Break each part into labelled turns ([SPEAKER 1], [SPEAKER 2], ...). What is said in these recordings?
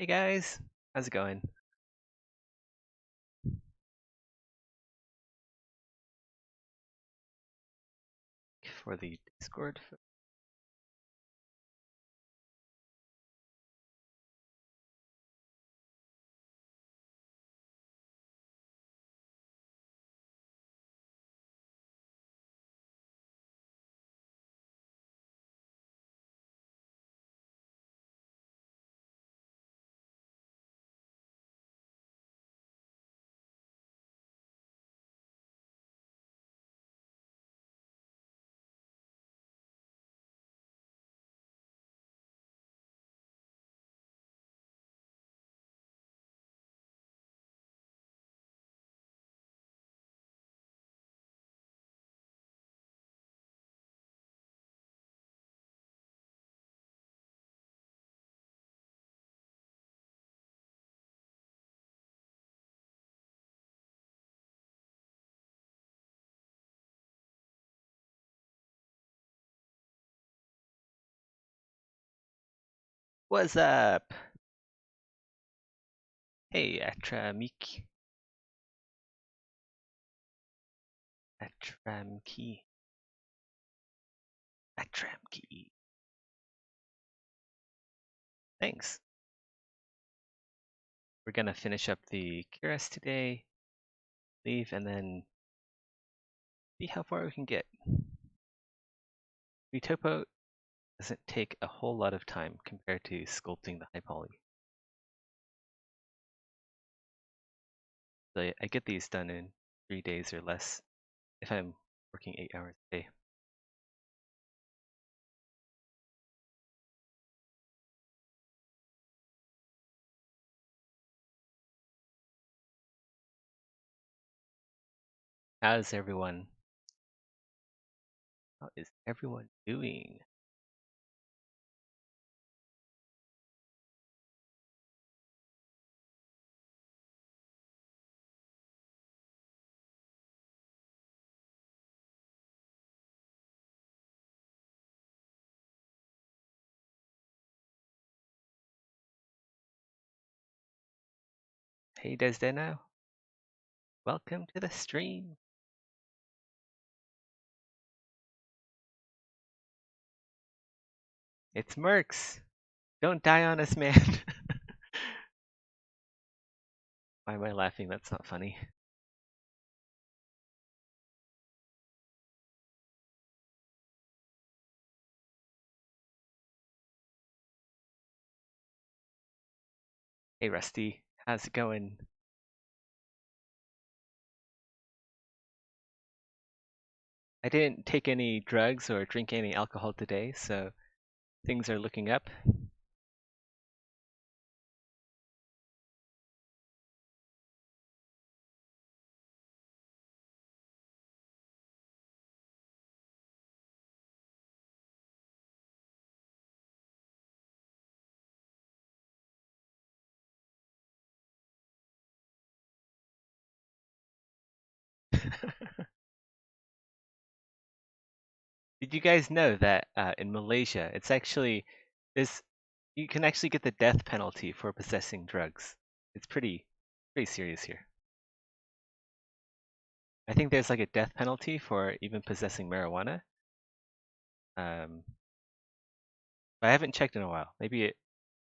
[SPEAKER 1] Hey guys, how's it going? For the Discord. What's up? Hey, Atramiki. Atramki. Atramki. Thanks. We're gonna finish up the Kiras today, leave, and then see how far we can get. Retopo doesn't take a whole lot of time compared to sculpting the high poly. So I get these done in 3 days or less if I'm working 8 hours a day. How's everyone? How is everyone doing? Hey Desdeno, welcome to the stream. It's Mercs. Don't die on us, man. Why am I laughing? That's not funny. Hey Rusty, how's it going? I didn't take any drugs or drink any alcohol today, so things are looking up. Did you guys know that in Malaysia, it's actually this you can actually get the death penalty for possessing drugs. It's pretty serious here. I think there's like a death penalty for even possessing marijuana. But I haven't checked in a while. Maybe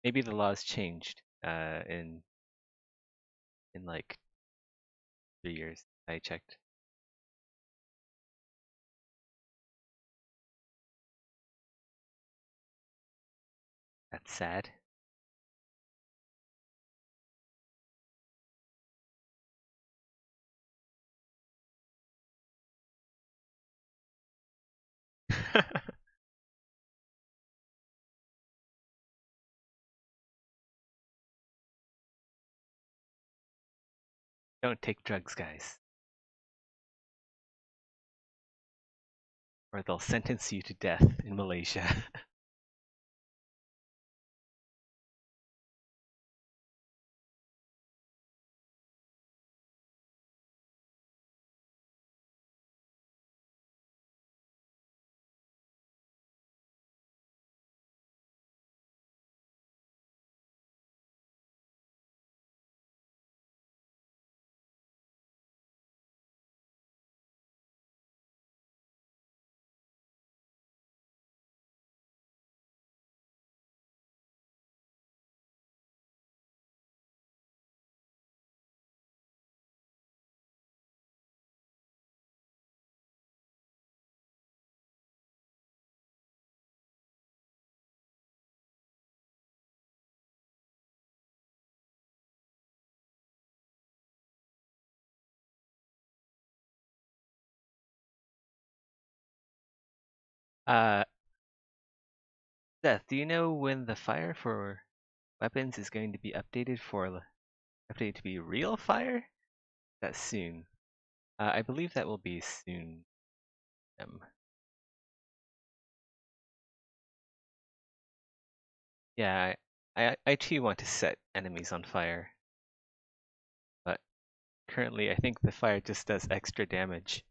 [SPEAKER 1] the law's changed in like 3 years. I checked. That's sad. Don't take drugs, guys, or they'll sentence you to death in Malaysia. Uh, Seth, do you know when the fire for weapons is going to be updated to be real fire? That's soon. I believe that will be soon. Yeah, I too want to set enemies on fire, but currently I think the fire just does extra damage.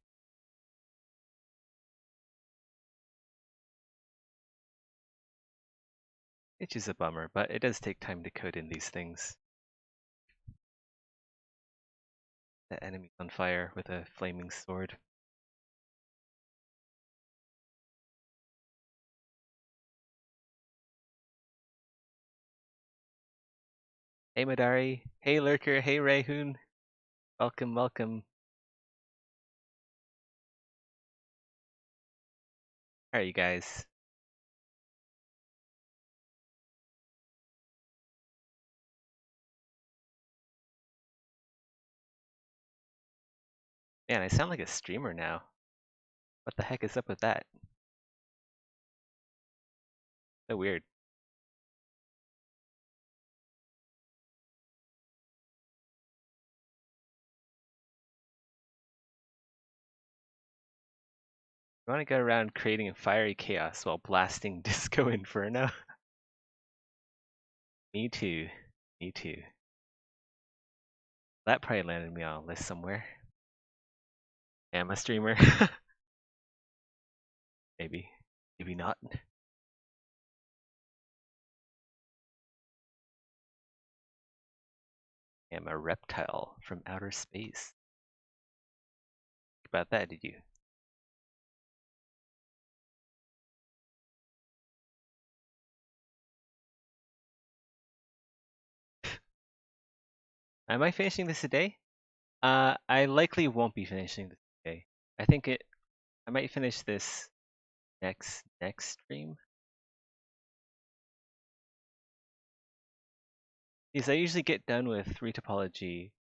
[SPEAKER 1] Which is a bummer, but it does take time to code in these things. Set enemies on fire with a flaming sword. Hey Madari, hey Lurker, hey Rayhoon. Welcome, welcome. How are you guys? Man, I sound like a streamer now. What the heck is up with that? So weird. You want to go around creating a fiery chaos while blasting Disco Inferno? Me too. Me too. That probably landed me on a list somewhere. Am a streamer? Maybe. Maybe not. Am a reptile from outer space. Think about that, did you? Am I finishing this today? I likely won't be finishing this today. I think I might finish this next stream. Because I usually get done with retopology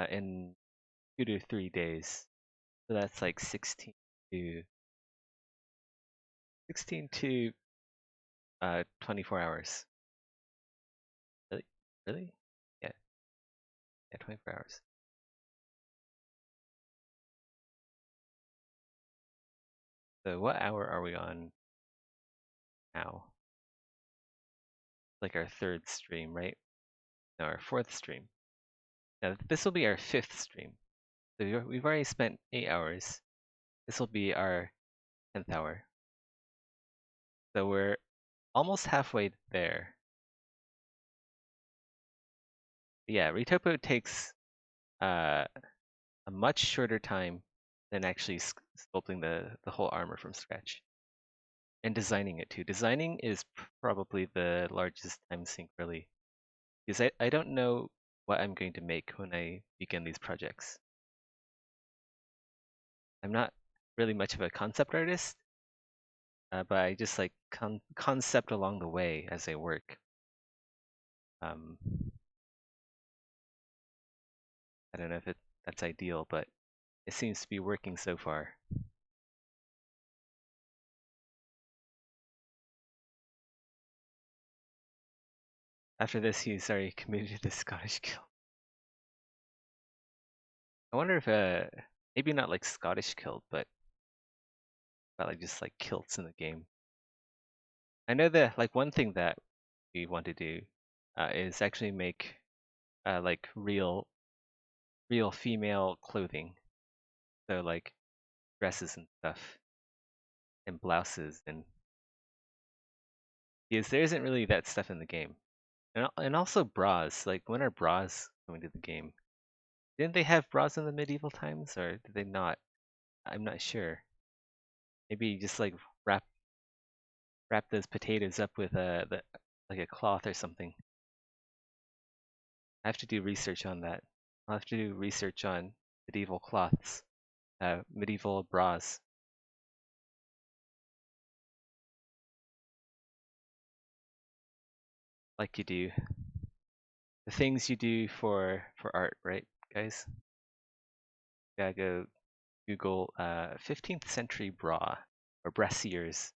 [SPEAKER 1] in 2 to 3 days. So that's like 16 to 24 hours. Really? Really? Yeah, yeah, 24 hours. So what hour are we on now? Like our third stream, right? No, our fourth stream. Now this will be our fifth stream. So we've already spent 8 hours. This will be our 10th hour. So we're almost halfway there. Yeah, Retopo takes a much shorter time than actually sculpting the whole armor from scratch. And designing it too. Designing is probably the largest time sink, really. Because I don't know what I'm going to make when I begin these projects. I'm not really much of a concept artist, but I just like concept along the way as I work. Um, I don't know if that's ideal, but it seems to be working so far. After this, he's already committed to the Scottish Guild. I wonder if maybe not like Scottish Guild, but like just like kilts in the game. I know that like one thing that we want to do is actually make like real female clothing, so like dresses and stuff and blouses, and because there isn't really that stuff in the game, and also bras. Like when are bras coming to the game? Didn't they have bras in the medieval times, or did they not? I'm not sure. Maybe just like wrap those potatoes up with like a cloth or something. I have to do research on that. I'll have to do research on medieval cloths, medieval bras. Like you do. The things you do for art, right, guys? Gotta go Google 15th century bra. or brassiers.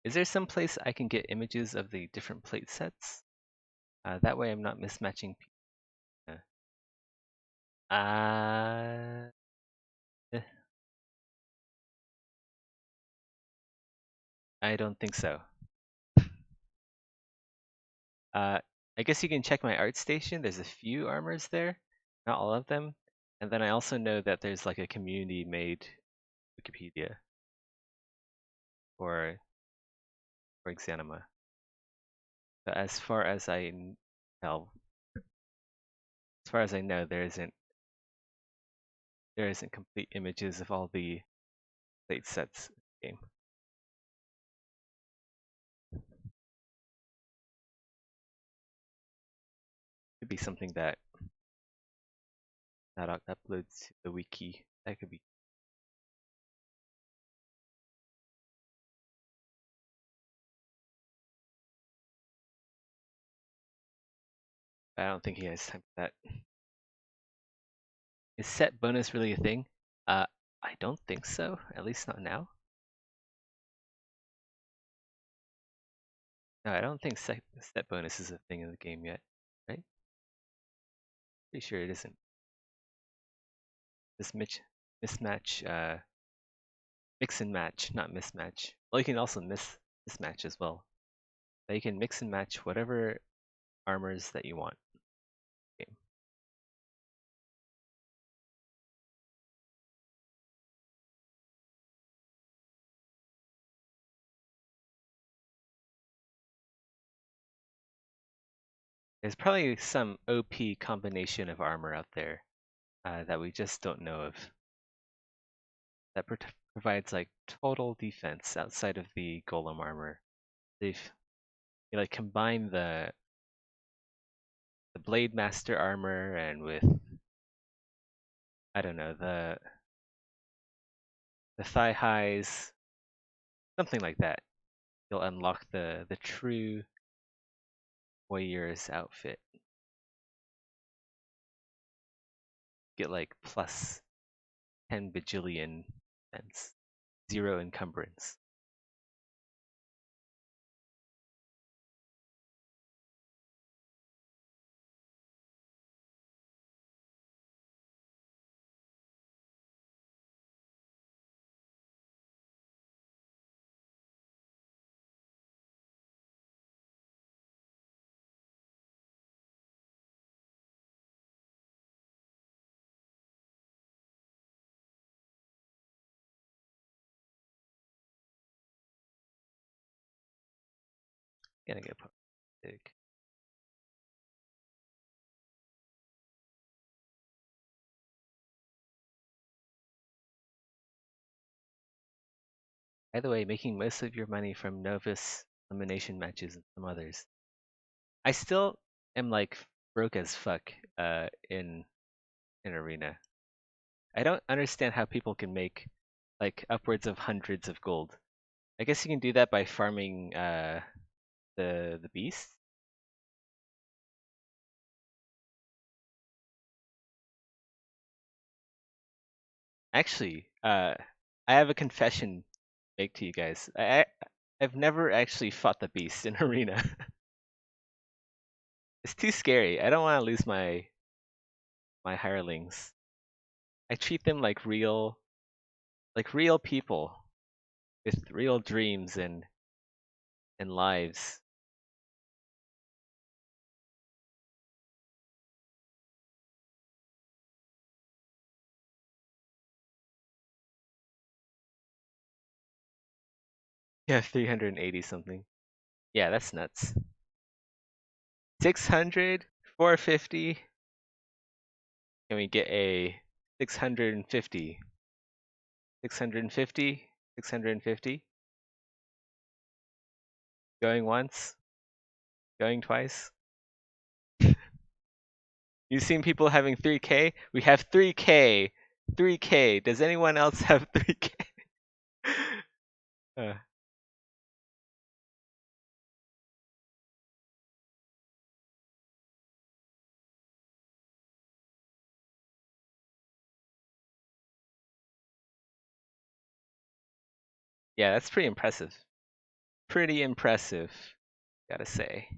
[SPEAKER 1] Is there some place I can get images of the different plate sets? That way I'm not mismatching. Uh, eh, I don't think so. I guess you can check my art station. There's a few armors there, not all of them. And then I also know that there's like a community-made Wikipedia for Exanima. But well, as far as I know, there isn't complete images of all the plate sets in the game. Could be something that uploads to the wiki. That could be. I don't think he has time for that. Is set bonus really a thing? I don't think so. At least not now. No, I don't think set bonus is a thing in the game yet, right? Pretty sure it isn't. This mismatch, mix and match, not mismatch. Well, you can also mismatch as well. But you can mix and match whatever armors that you want. Okay. There's probably some OP combination of armor out there that we just don't know of. That provides like total defense outside of the golem armor. You like combine the Blade Master armor and with, I don't know, the thigh highs, something like that. You'll unlock the true warrior's outfit. Get like plus 10 bajillion defense, 0 encumbrance. Gonna get big. By the way, making most of your money from novice elimination matches and some others. I still am like broke as fuck in arena. I don't understand how people can make like upwards of hundreds of gold. I guess you can do that by farming the beast. Actually, I have a confession to make to you guys. I've never actually fought the beast in arena. It's too scary. I don't want to lose my hirelings. I treat them like real people with real dreams and lives. Yeah, 380 something. Yeah, that's nuts. 600, 450. Can we get a 650? 650? 650? Going once? Going twice? You've seen people having 3K? We have 3K. 3K. Does anyone else have 3K? uh, Yeah, that's pretty impressive. Pretty impressive, gotta say.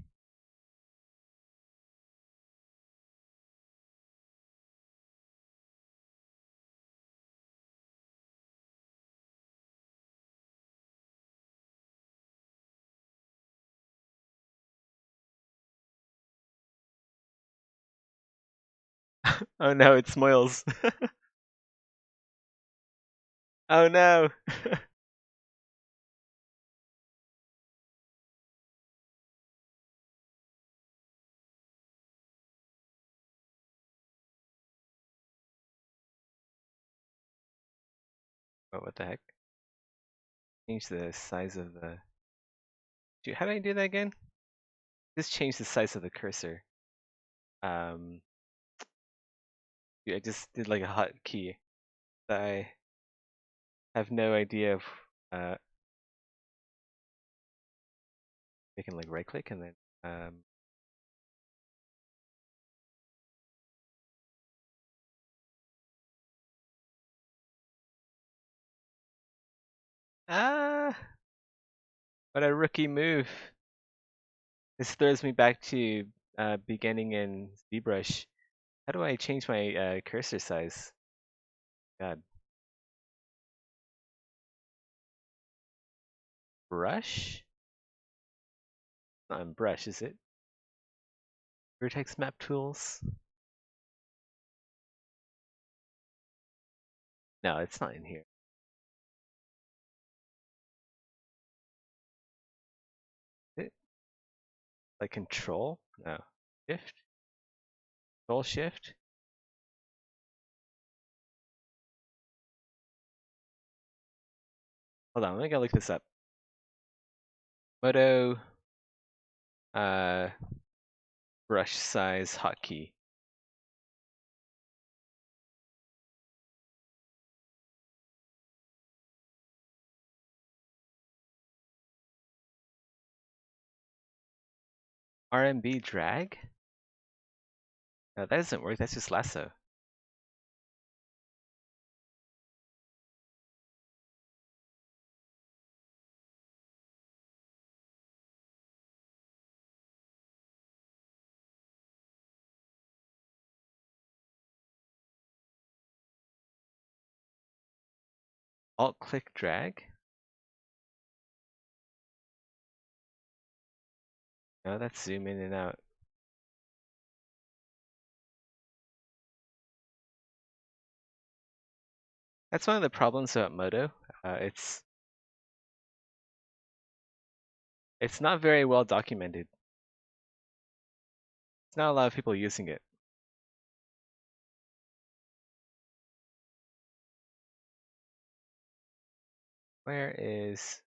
[SPEAKER 1] Oh no, it's Moyles. Oh no. Oh, what the heck? Change the size of the. Dude, how do I do that again? Just change the size of the cursor. Um, dude, I just did like a hotkey. I have no idea of. I can like right click and then. Ah, what a rookie move! This throws me back to beginning in ZBrush. How do I change my cursor size? God. Brush? Not in brush, is it? Vertex map tools? No, it's not in here. Is it like control? No. Shift? Control shift? Hold on, let me go look this up. Moto uh, brush size hotkey. RMB drag? No, that doesn't work. That's just lasso. Alt click drag? No, that's zoom in and out. That's one of the problems about Moto. It's not very well documented. There's not a lot of people using it. Where is?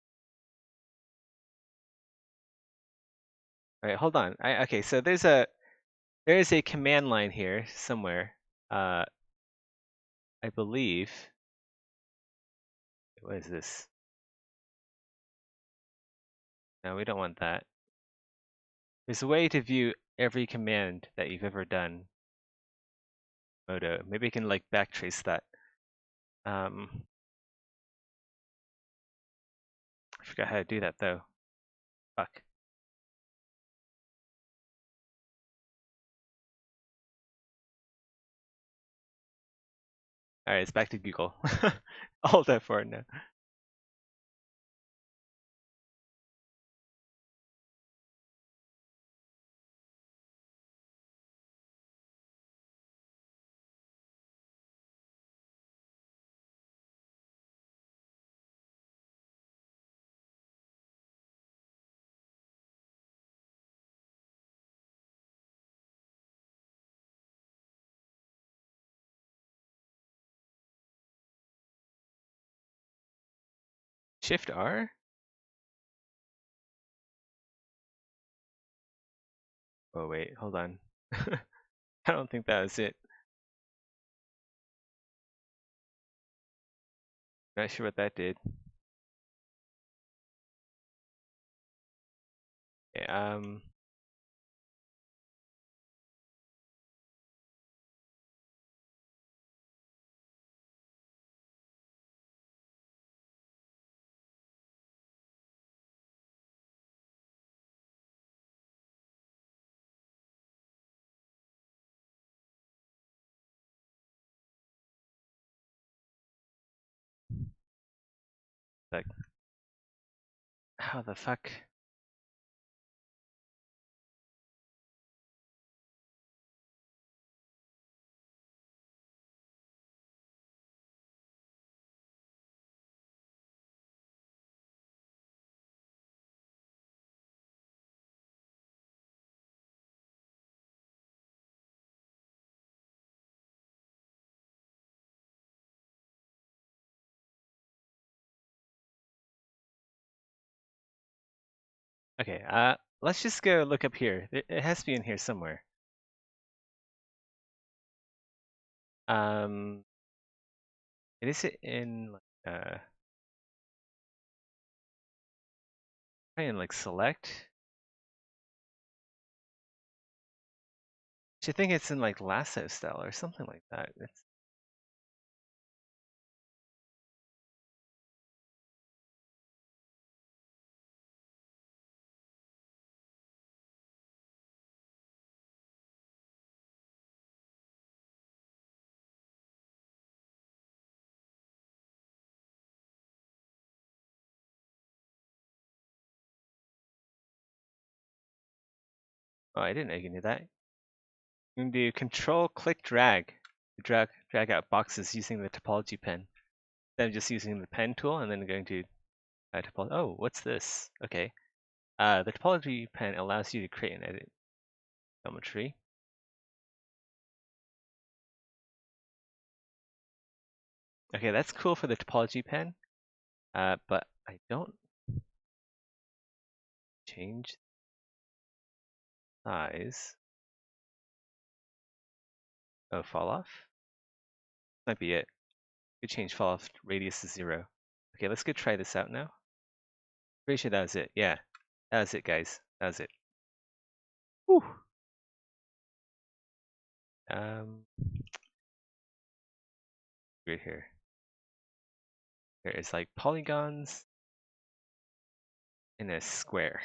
[SPEAKER 1] All right, hold on. Okay, so there's a command line here somewhere. I believe. What is this? No, we don't want that. There's a way to view every command that you've ever done. Moto. Maybe I can like backtrace that. I forgot how to do that though. Fuck. All right, it's back to Google. Alt F4 now. Shift R? Oh wait, hold on. I don't think that was it. Not sure what that did. Okay, Like, how the fuck? Okay, let's just go look up here. It has to be in here somewhere. Um, is it in like try and like select? I think it's in like lasso style or something like that. Oh, I didn't know you can do that. You can do Control, Click, Drag. Drag out boxes using the Topology Pen. Then just using the Pen tool and then going to Topology. Oh, what's this? Okay. The Topology Pen allows you to create and edit geometry. Okay, that's cool for the Topology Pen. But I don't change size. Oh, fall off? Might be it. Could change fall off radius to 0. Okay, let's go try this out now. Pretty sure that was it. Yeah, that was it, guys. That was it. Whew. Right here. There is like polygons and a square.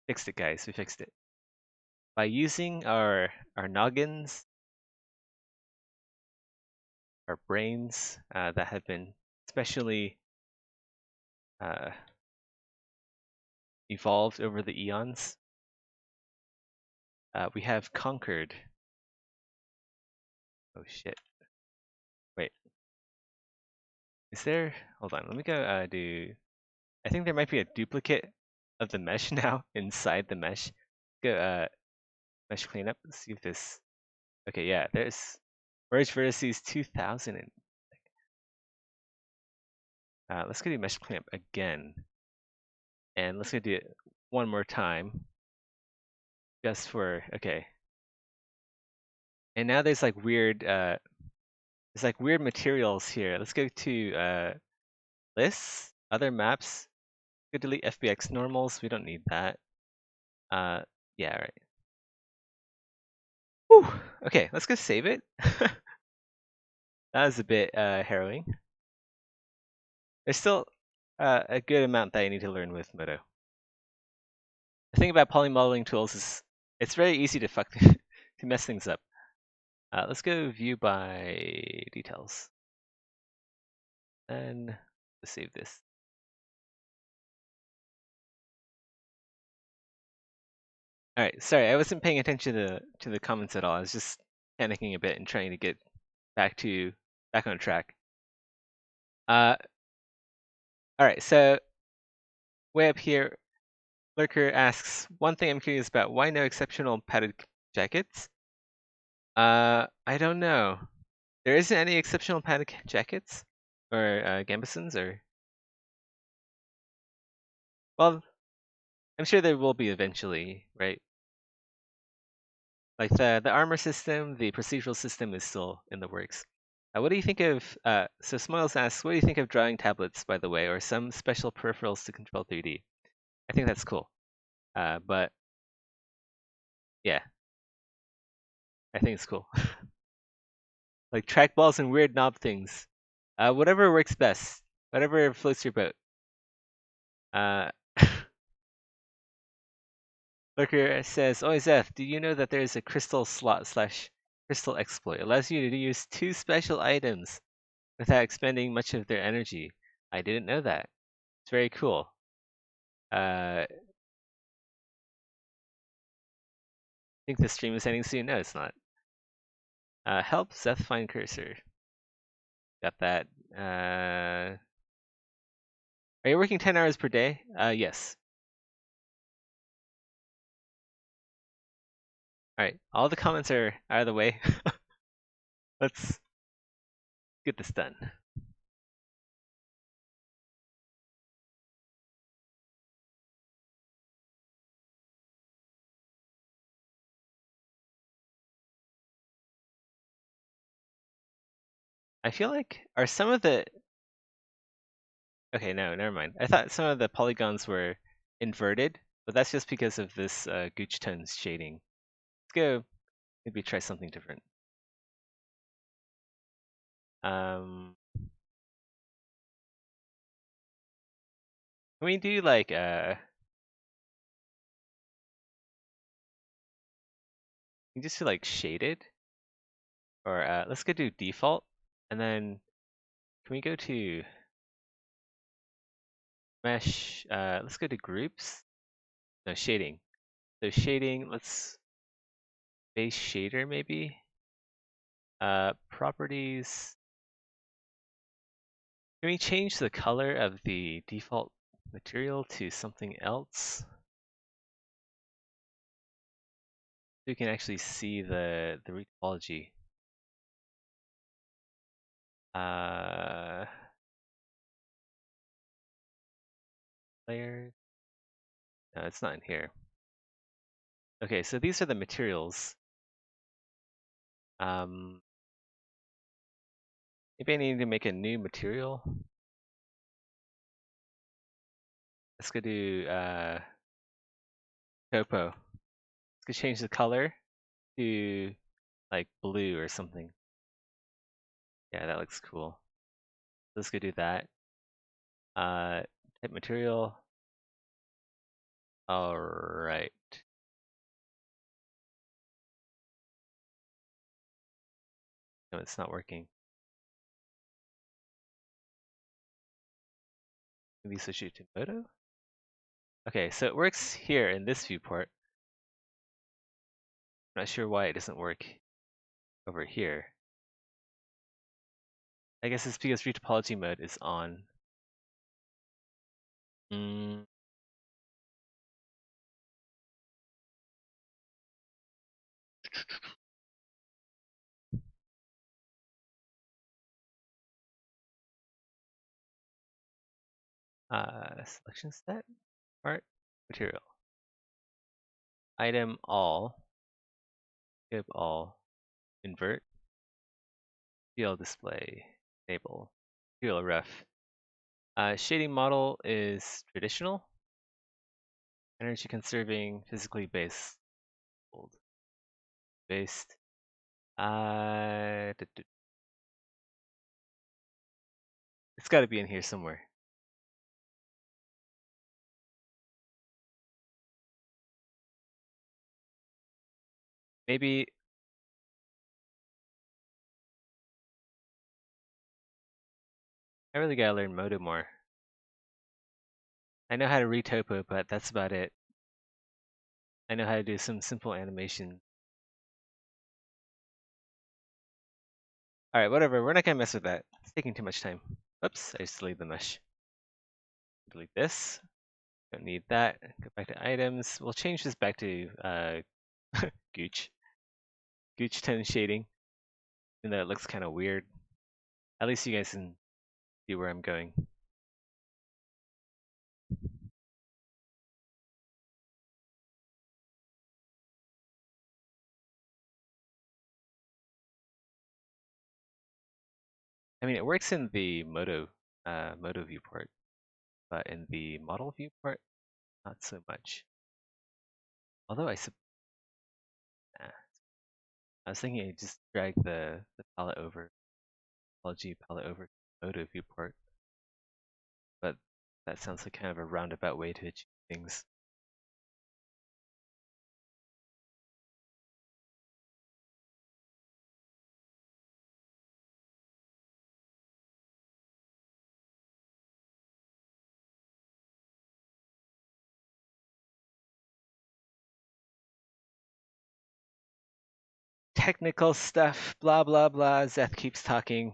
[SPEAKER 1] Fixed it, guys. We fixed it. By using our noggins, our brains that have been specially evolved over the eons, we have conquered. Oh shit. Wait. Is there? Hold on. Let me go do. I think there might be a duplicate of the mesh now inside the mesh. Go mesh cleanup. Let's see if this. Okay, yeah. There's merge vertices 2000. And, let's go do mesh cleanup again, and let's go do it one more time, just for okay. And now there's like weird materials here. Let's go to lists, other maps. Go delete FBX normals. We don't need that. Yeah, right. Whew. Okay, let's go save it. That was a bit harrowing. There's still a good amount that I need to learn with Modo. The thing about polymodeling tools is it's very easy to fuck to mess things up. Let's go view by details. And let's save this. All right, sorry, I wasn't paying attention to the comments at all. I was just panicking a bit and trying to get back on track. All right, so way up here, Lurker asks, one thing I'm curious about, why no exceptional padded jackets? I don't know. There isn't any exceptional padded jackets or gambesons or. Well, I'm sure there will be eventually, right? Like the armor system, the procedural system is still in the works. What do you think of? So Smiles asks, what do you think of drawing tablets, by the way, or some special peripherals to control 3D? I think that's cool. But yeah, I think it's cool. Like trackballs and weird knob things. Whatever works best. Whatever floats your boat. Uh, Lurker says, OSF, do you know that there is a crystal slot / crystal exploit? It allows you to use 2 special items without expending much of their energy. I didn't know that. It's very cool. I think the stream is ending soon. No, it's not. Help Seth find cursor. Got that. Are you working 10 hours per day? Yes. All right. All the comments are out of the way. Let's get this done. I feel like are some of the okay, no, never mind. I thought some of the polygons were inverted, but that's just because of this Gooch tones shading. Let's go maybe try something different. Can we do like you just do like shaded? Or let's go do default, and then can we go to mesh? Let's go to groups. No, shading. So shading, let's base shader maybe. Properties. Can we change the color of the default material to something else? So you can actually see the retopology. Layers. No, it's not in here. Okay, so these are the materials. Maybe I need to make a new material. Let's go do topo. Let's go change the color to like blue or something. Yeah, that looks cool. Let's go do that. Type material. All right. No, it's not working. Maybe switch it to photo. Okay, so it works here in this viewport. I'm not sure why it doesn't work over here. I guess it's because retopology mode is on. Selection set, part, material. Item all, skip all, invert, field display, enable, material ref. Shading model is traditional, energy conserving, physically based, old, based. It's got to be in here somewhere. Maybe I really gotta learn Modo more. I know how to retopo, but that's about it. I know how to do some simple animation. All right, whatever. We're not gonna mess with that. It's taking too much time. Oops, I just deleted the mesh. Delete this. Don't need that. Go back to items. We'll change this back to Gooch. Gooch tone shading. Even though it looks kind of weird. At least you guys can see where I'm going. I mean, it works in the Modo viewport, but in the model viewport, not so much. Although I was thinking I just drag the palette over, Topology palette over to Modo viewport, but that sounds like kind of a roundabout way to achieve things. technical stuff, blah blah blah. Zeth keeps talking.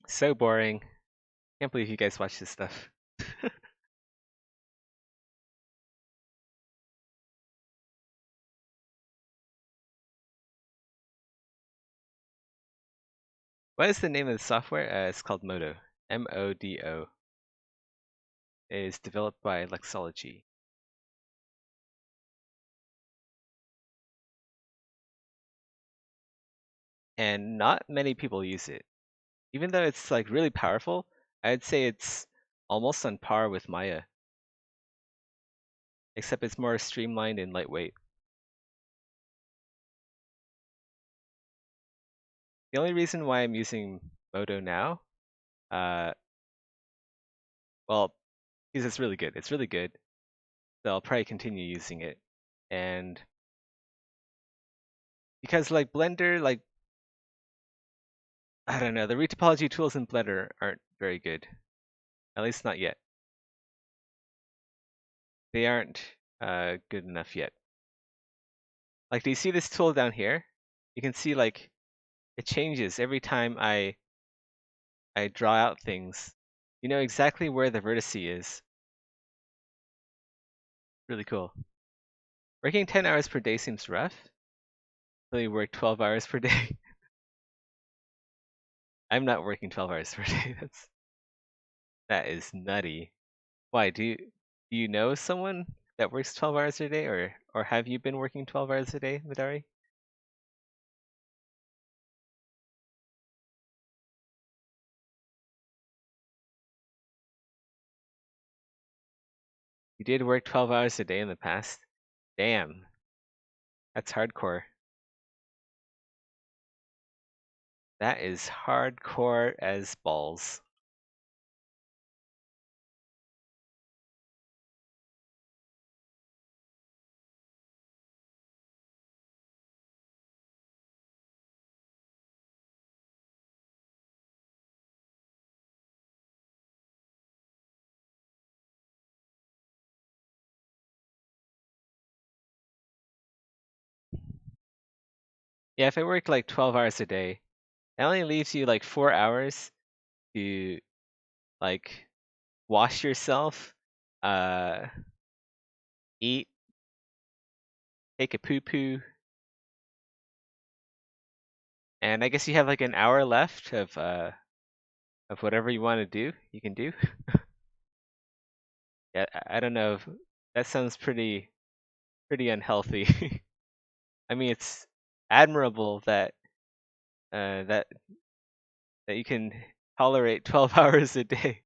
[SPEAKER 1] So boring. Can't believe you guys watch this stuff. What is the name of the software? It's called Modo. M-O-D-O. It is developed by Lexology. And not many people use it. Even though it's like really powerful, I'd say it's almost on par with Maya. Except it's more streamlined and lightweight. The only reason why I'm using Modo now, well, because it's really good. It's really good. So I'll probably continue using it. And because like Blender, like, I don't know, the retopology tools in Blender aren't very good. At least not yet. They aren't good enough yet. Like, do you see this tool down here? You can see like it changes every time I draw out things. You know exactly where the vertex is. Really cool. Working 10 hours per day seems rough. So you work 12 hours per day. I'm not working 12 hours per day. That is nutty. Why, do you know someone that works 12 hours a day, or have you been working 12 hours a day, Midari? You did work 12 hours a day in the past? Damn. That's hardcore. That is hardcore as balls. Yeah, if I work like 12 hours a day, that only leaves you like 4 hours to like wash yourself, uh, eat, take a poo poo, and I guess you have like an hour left of whatever you want to do. You can do. Yeah, I don't know. That sounds pretty unhealthy. I mean, it's admirable that uh, that that you can tolerate 12 hours a day.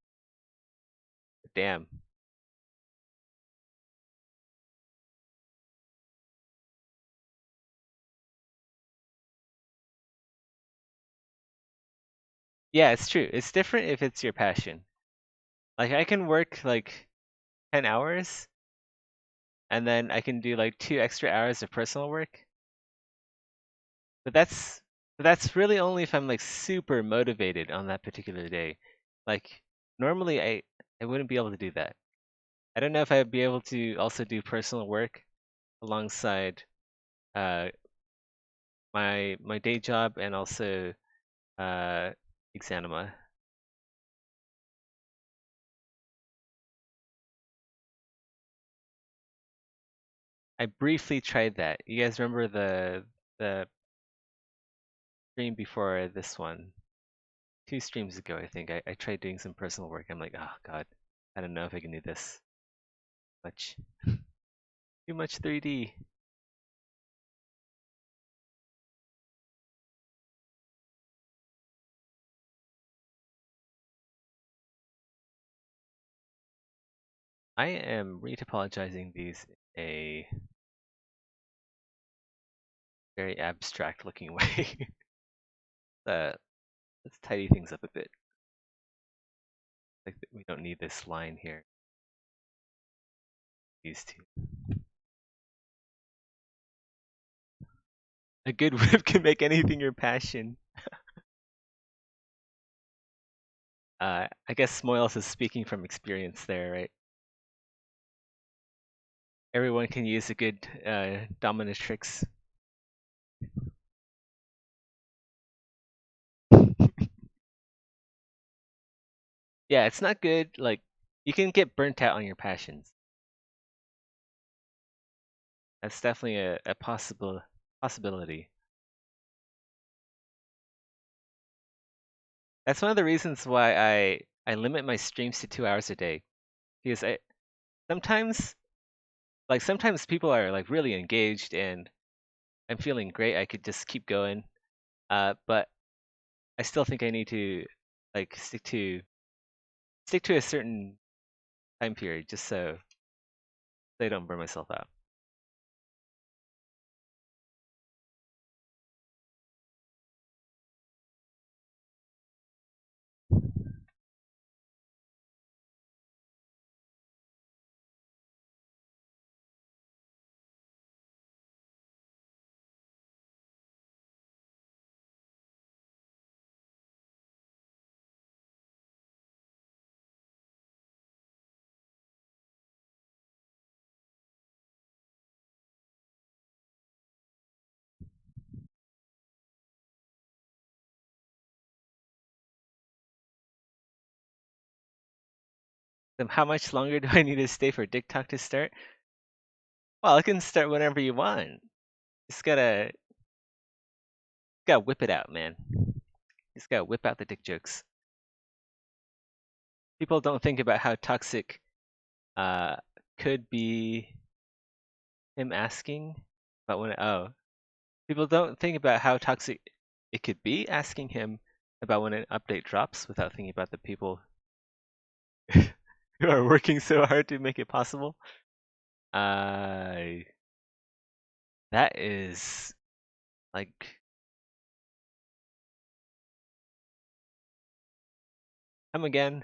[SPEAKER 1] Damn. Yeah, it's true. It's different if it's your passion. Like I can work like 10 hours and then I can do like 2 extra hours of personal work. But that's really only if I'm like super motivated on that particular day. Like normally I wouldn't be able to do that. I don't know if I'd be able to also do personal work alongside uh my day job and also uh Exanima. I briefly tried that. You guys remember the stream before this one? 2 streams ago, I think. I tried doing some personal work. I'm like, oh god, I don't know if I can do this. Much too much 3D. I am retopologizing these in a very abstract looking way. Let's tidy things up a bit. Like we don't need this line here. These two. A good whip can make anything your passion. I guess Smoils is speaking from experience there, right? Everyone can use a good dominatrix. Yeah, it's not good. Like, you can get burnt out on your passions. That's definitely a possibility. That's one of the reasons why I limit my streams to 2 hours a day. Because I sometimes sometimes people are like really engaged and I'm feeling great. I could just keep going. But I still think I need to like stick to a certain time period just so I don't burn myself out. Then how much longer do I need to stay for TikTok to start? Well, it can start whenever you want. Just gotta whip it out, man. Just gotta whip out the dick jokes. People don't think about how toxic uh could be him asking about when people don't think about how toxic it could be asking him about when an update drops without thinking about the people who are working so hard to make it possible. Uh, that is like come again.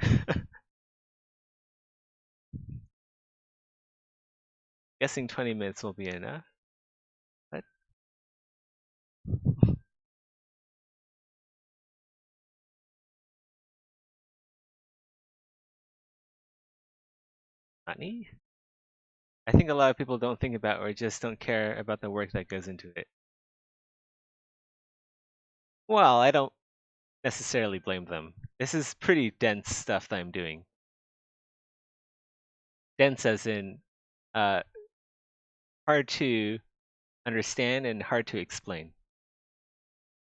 [SPEAKER 1] Guessing 20 minutes will be enough. But not me. I think a lot of people don't think about or just don't care about the work that goes into it. Well, I don't necessarily blame them. This is pretty dense stuff that I'm doing. Dense as in uh, hard to understand and hard to explain.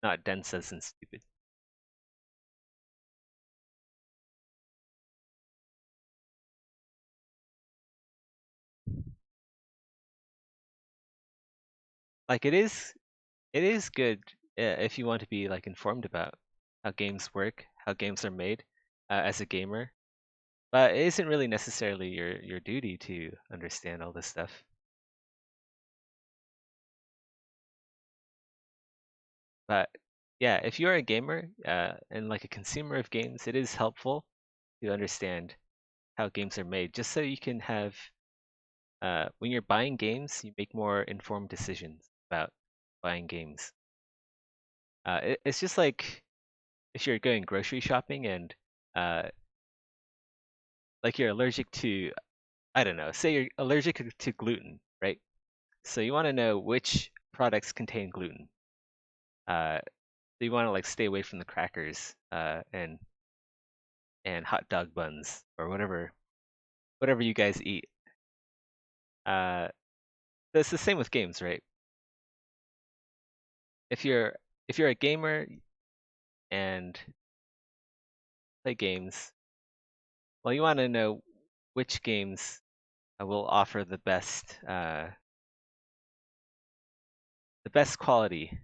[SPEAKER 1] Not dense as in stupid. Like it is good if you want to be like informed about how games work, how games are made as a gamer. But it isn't really necessarily your duty to understand all this stuff. But yeah, if you're a gamer and like a consumer of games, it is helpful to understand how games are made, just so you can have when you're buying games, you make more informed decisions about buying games. It's just like if you're going grocery shopping and uh, like you're allergic to, I don't know, say you're allergic to gluten, right? So you want to know which products contain gluten. So you want to like stay away from the crackers and hot dog buns or whatever you guys eat. Uh, it's the same with games, right? If you're if you're a gamer and play games, well, you want to know which games will offer the best quality.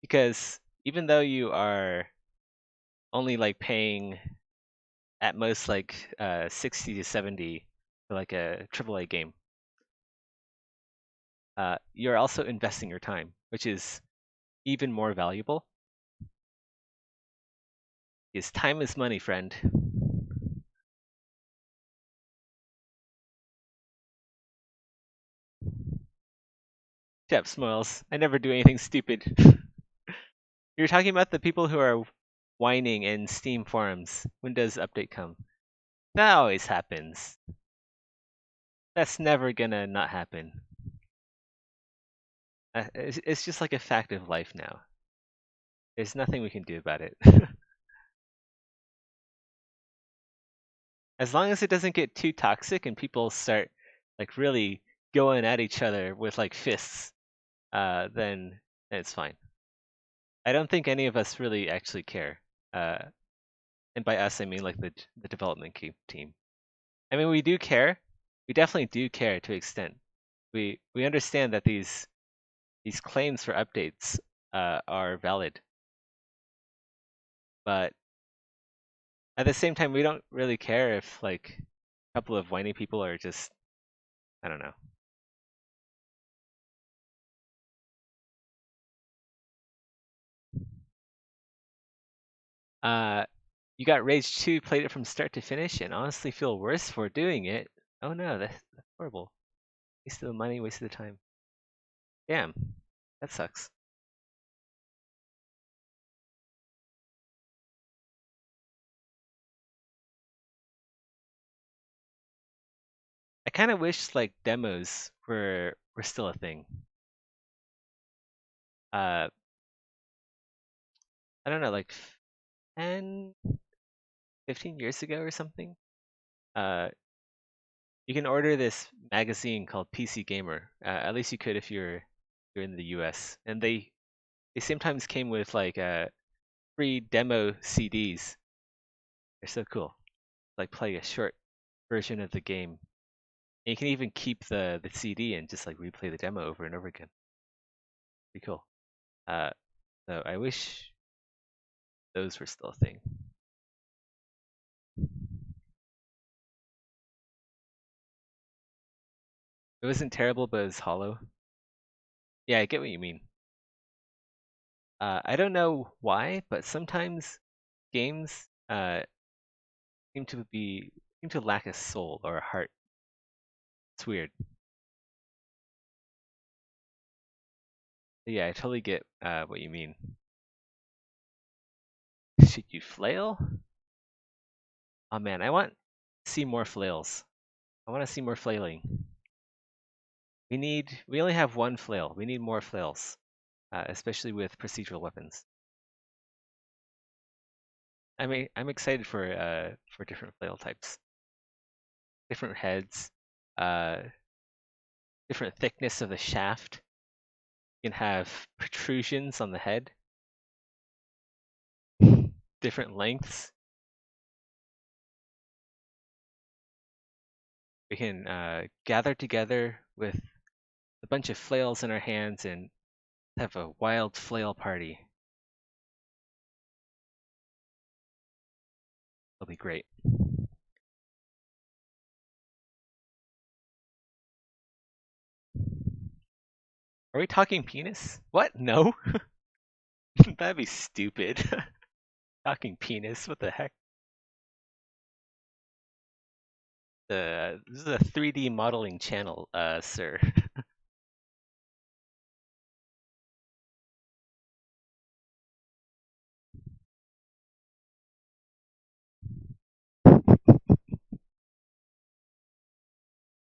[SPEAKER 1] Because even though you are only like paying at most like 60 to 70 for like a AAA game, you're also investing your time, which is even more valuable. Because time is money, friend. Shut up, Smiles. I never do anything stupid. You're talking about the people who are whining in Steam forums. When does update come? That always happens. That's never gonna not happen. It's just like a fact of life now. There's nothing we can do about it. As long as it doesn't get too toxic and people start like really going at each other with like fists, then it's fine. I don't think any of us really actually care. Uh, and by us, I mean like the development team. I mean, we do care. We definitely do care to an extent. We understand that these claims for updates are valid, but at the same time, we don't really care if like a couple of whiny people are just, I don't know. Uh, you got Rage 2, played it from start to finish, and honestly feel worse for doing it. Oh no, that's horrible. Wasted the money, wasted the time. Damn, that sucks. I kind of wish like demos were still a thing. Uh, I don't know, like 10, 15 years ago or something. Uh, you can order this magazine called PC Gamer. At least you could if you're in the US. And they sometimes came with like free demo CDs. They're so cool. Like play a short version of the game. And you can even keep the CD and just like replay the demo over and over again. Pretty cool. Uh, so I wish those were still a thing. It wasn't terrible, but it was hollow. Yeah, I get what you mean. I don't know why, but sometimes games seem to be seem to lack a soul or a heart. It's weird. But yeah, I totally get what you mean. Should you flail? Oh man, I want to see more flails. I want to see more flailing. We only have one flail. We need more flails, especially with procedural weapons. I'm excited for different flail types, different heads, uh, different thickness of the shaft. You can have protrusions on the head, different lengths. We can gather together with a bunch of flails in our hands and have a wild flail party. It'll be great. Are we talking penis? What? No? That'd be stupid. Talking penis? What the heck? This is a 3D modeling channel, sir.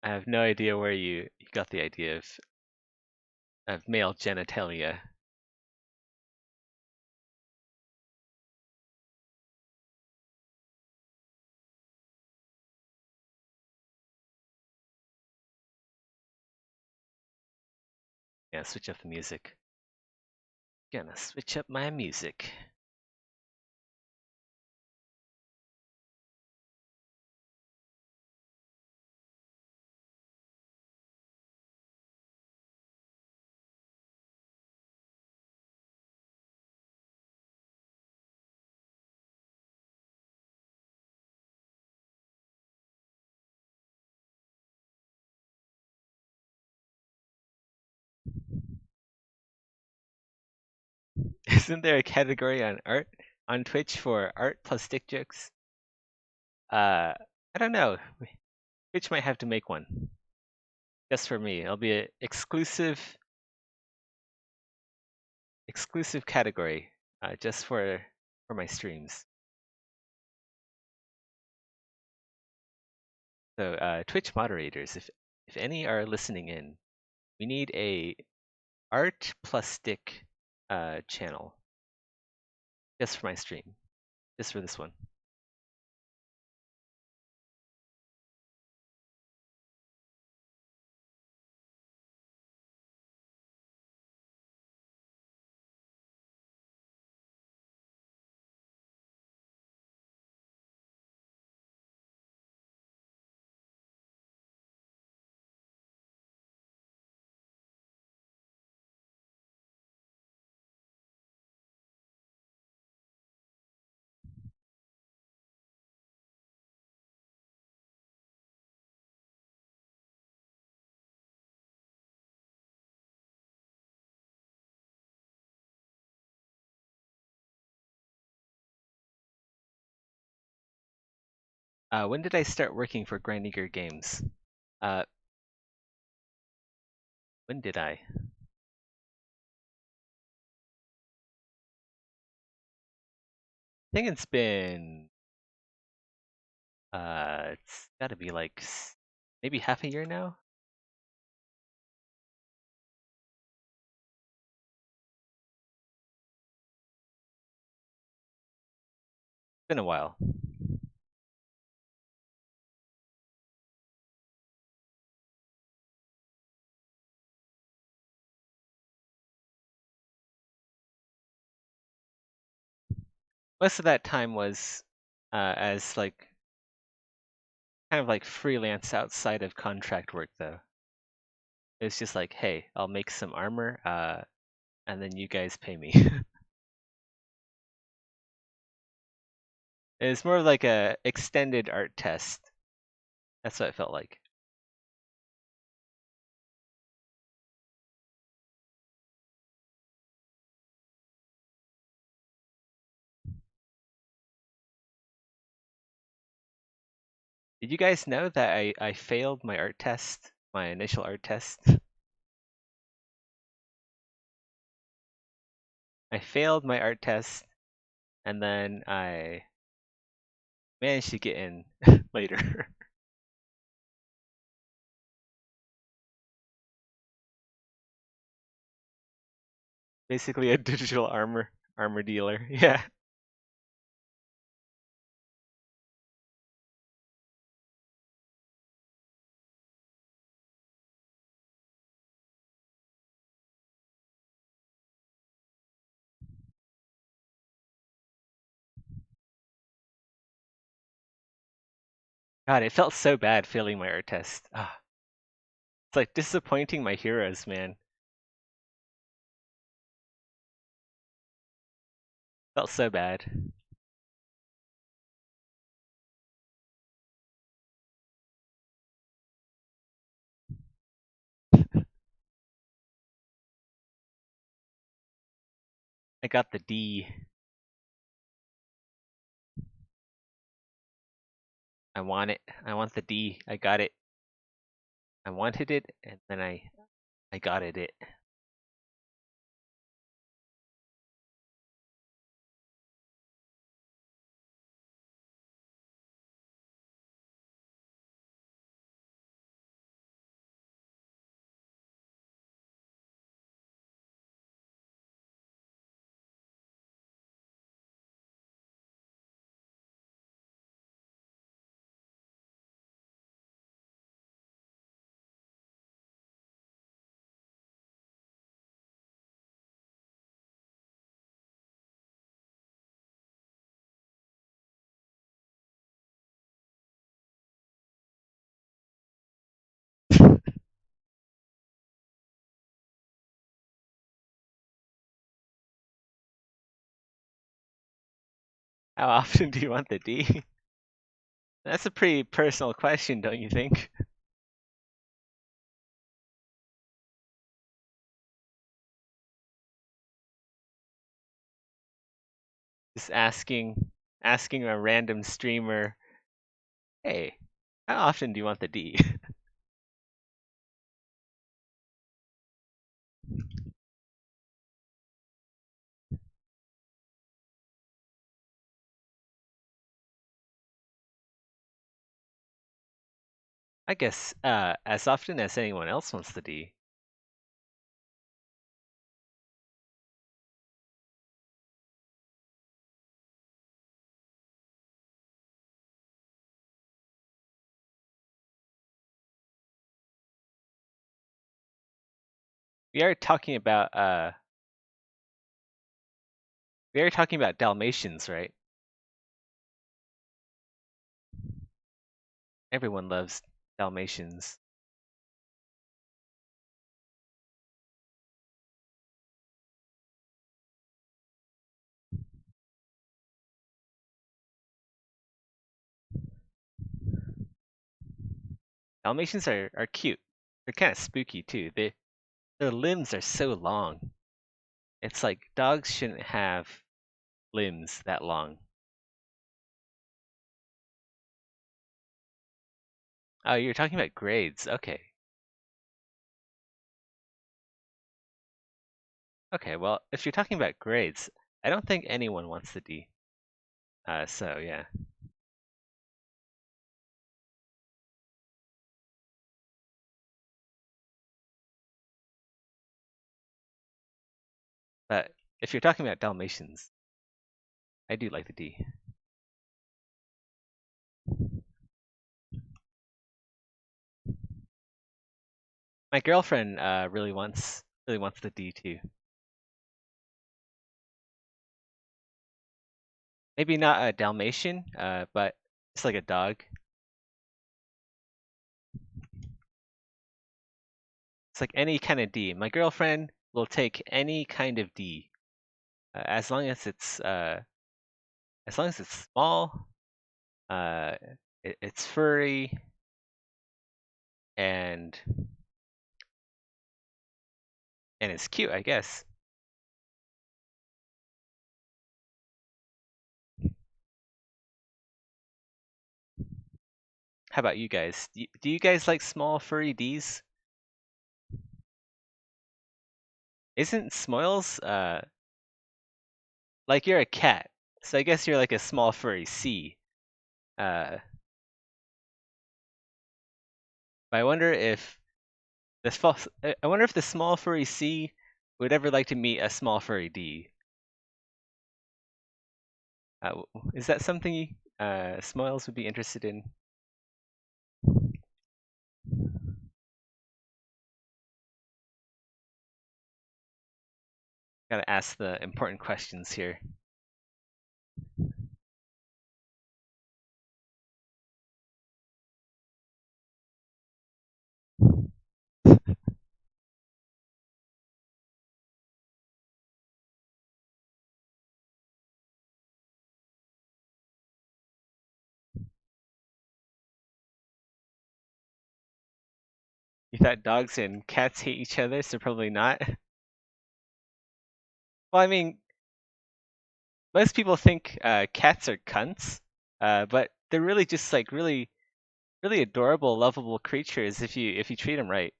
[SPEAKER 1] I have no idea where you got the idea of male genitalia. Yeah, switch up the music. Gonna switch up my music. Isn't there a category on art on Twitch for art plus dick jokes? I don't know. Twitch might have to make one just for me. It'll be an exclusive category just for my streams. So Twitch moderators, if any are listening in, we need a art plus stick channel just for my stream, just for this one. When did I start working for Grindiger Games? Uh, when did I? I think it's been it's gotta be like maybe half a year now. It's been a while. Most of that time was as like kind of like freelance outside of contract work though. It was just like, hey, I'll make some armor, and then you guys pay me. It was more of like a extended art test. That's what it felt like. Did you guys know that I failed my art test, my initial art test? I failed my art test, and then I managed to get in later. Basically a digital armor dealer. Yeah. God, it felt so bad failing my art test. Ah, it's like disappointing my heroes, man. Felt so bad. I got the D. I want it. I want the D. I got it. I wanted it, and then I got it. How often do you want the D? That's a pretty personal question, don't you think? Just asking a random streamer, hey, how often do you want the D? I guess as often as anyone else wants the D. We are talking about Dalmatians, right? Everyone loves Dalmatians. Dalmatians are cute. They're kind of spooky too. Their limbs are so long. It's like dogs shouldn't have limbs that long. Oh, you're talking about grades. Okay. Okay, well, if you're talking about grades, I don't think anyone wants the D. So yeah. But if you're talking about Dalmatians, I do like the D. My girlfriend really wants the D too. Maybe not a Dalmatian, but just like a dog. It's like any kind of D. My girlfriend will take any kind of D, as long as it's small, uh, it's furry, and it's cute, I guess. How about you guys? Do you guys like small furry Ds? Isn't Smoils like you're a cat, so I guess you're like a small furry C. Uh, but I wonder if I wonder if the small furry C would ever like to meet a small furry D. Is that something Smoils would be interested in? Gotta ask the important questions here. You thought dogs and cats hate each other, so probably not. Well, I mean, most people think cats are cunts, but they're really just like really adorable, lovable creatures if you treat them right.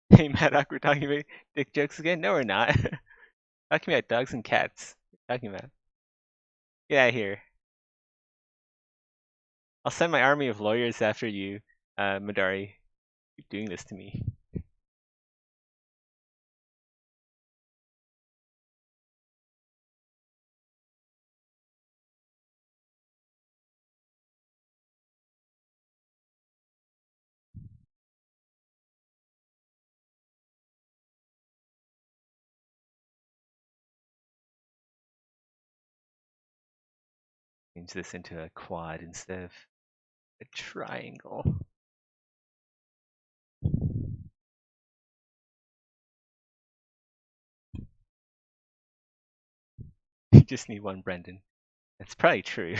[SPEAKER 1] Hey, Maddock, we're talking about dick jokes again? No, we're not. Talking about dogs and cats. Talking about. Get out of here. I'll send my army of lawyers after you, Madari. Keep doing this to me. Change this into a quad instead of a triangle. You just need one Brendan. That's probably true.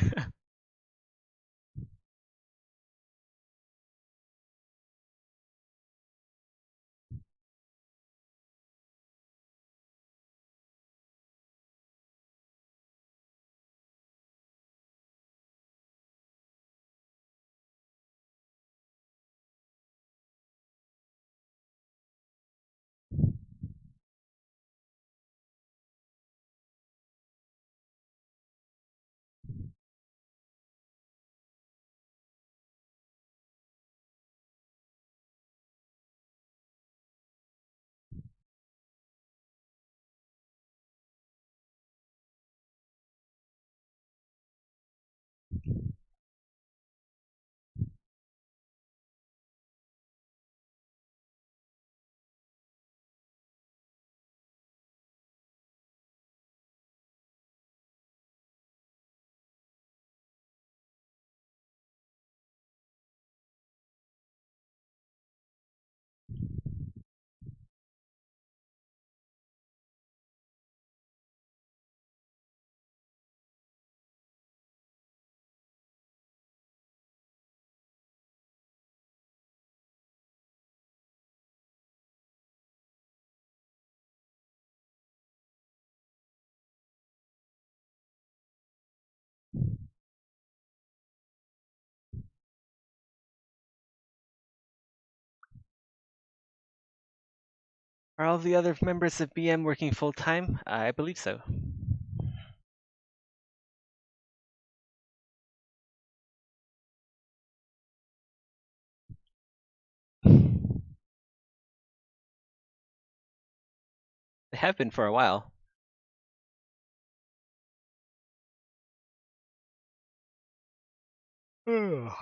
[SPEAKER 1] Are all the other members of BM working full-time? I believe so. They have been for a while. Ugh.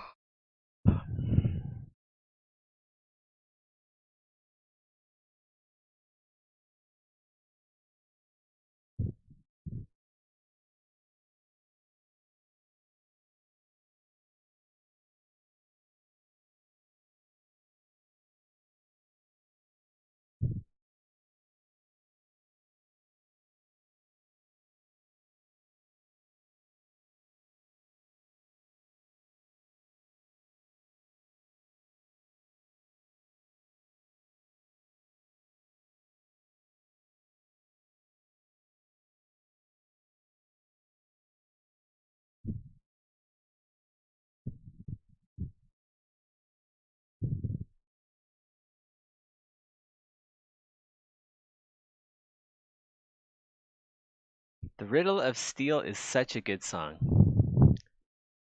[SPEAKER 1] The Riddle of Steel is such a good song.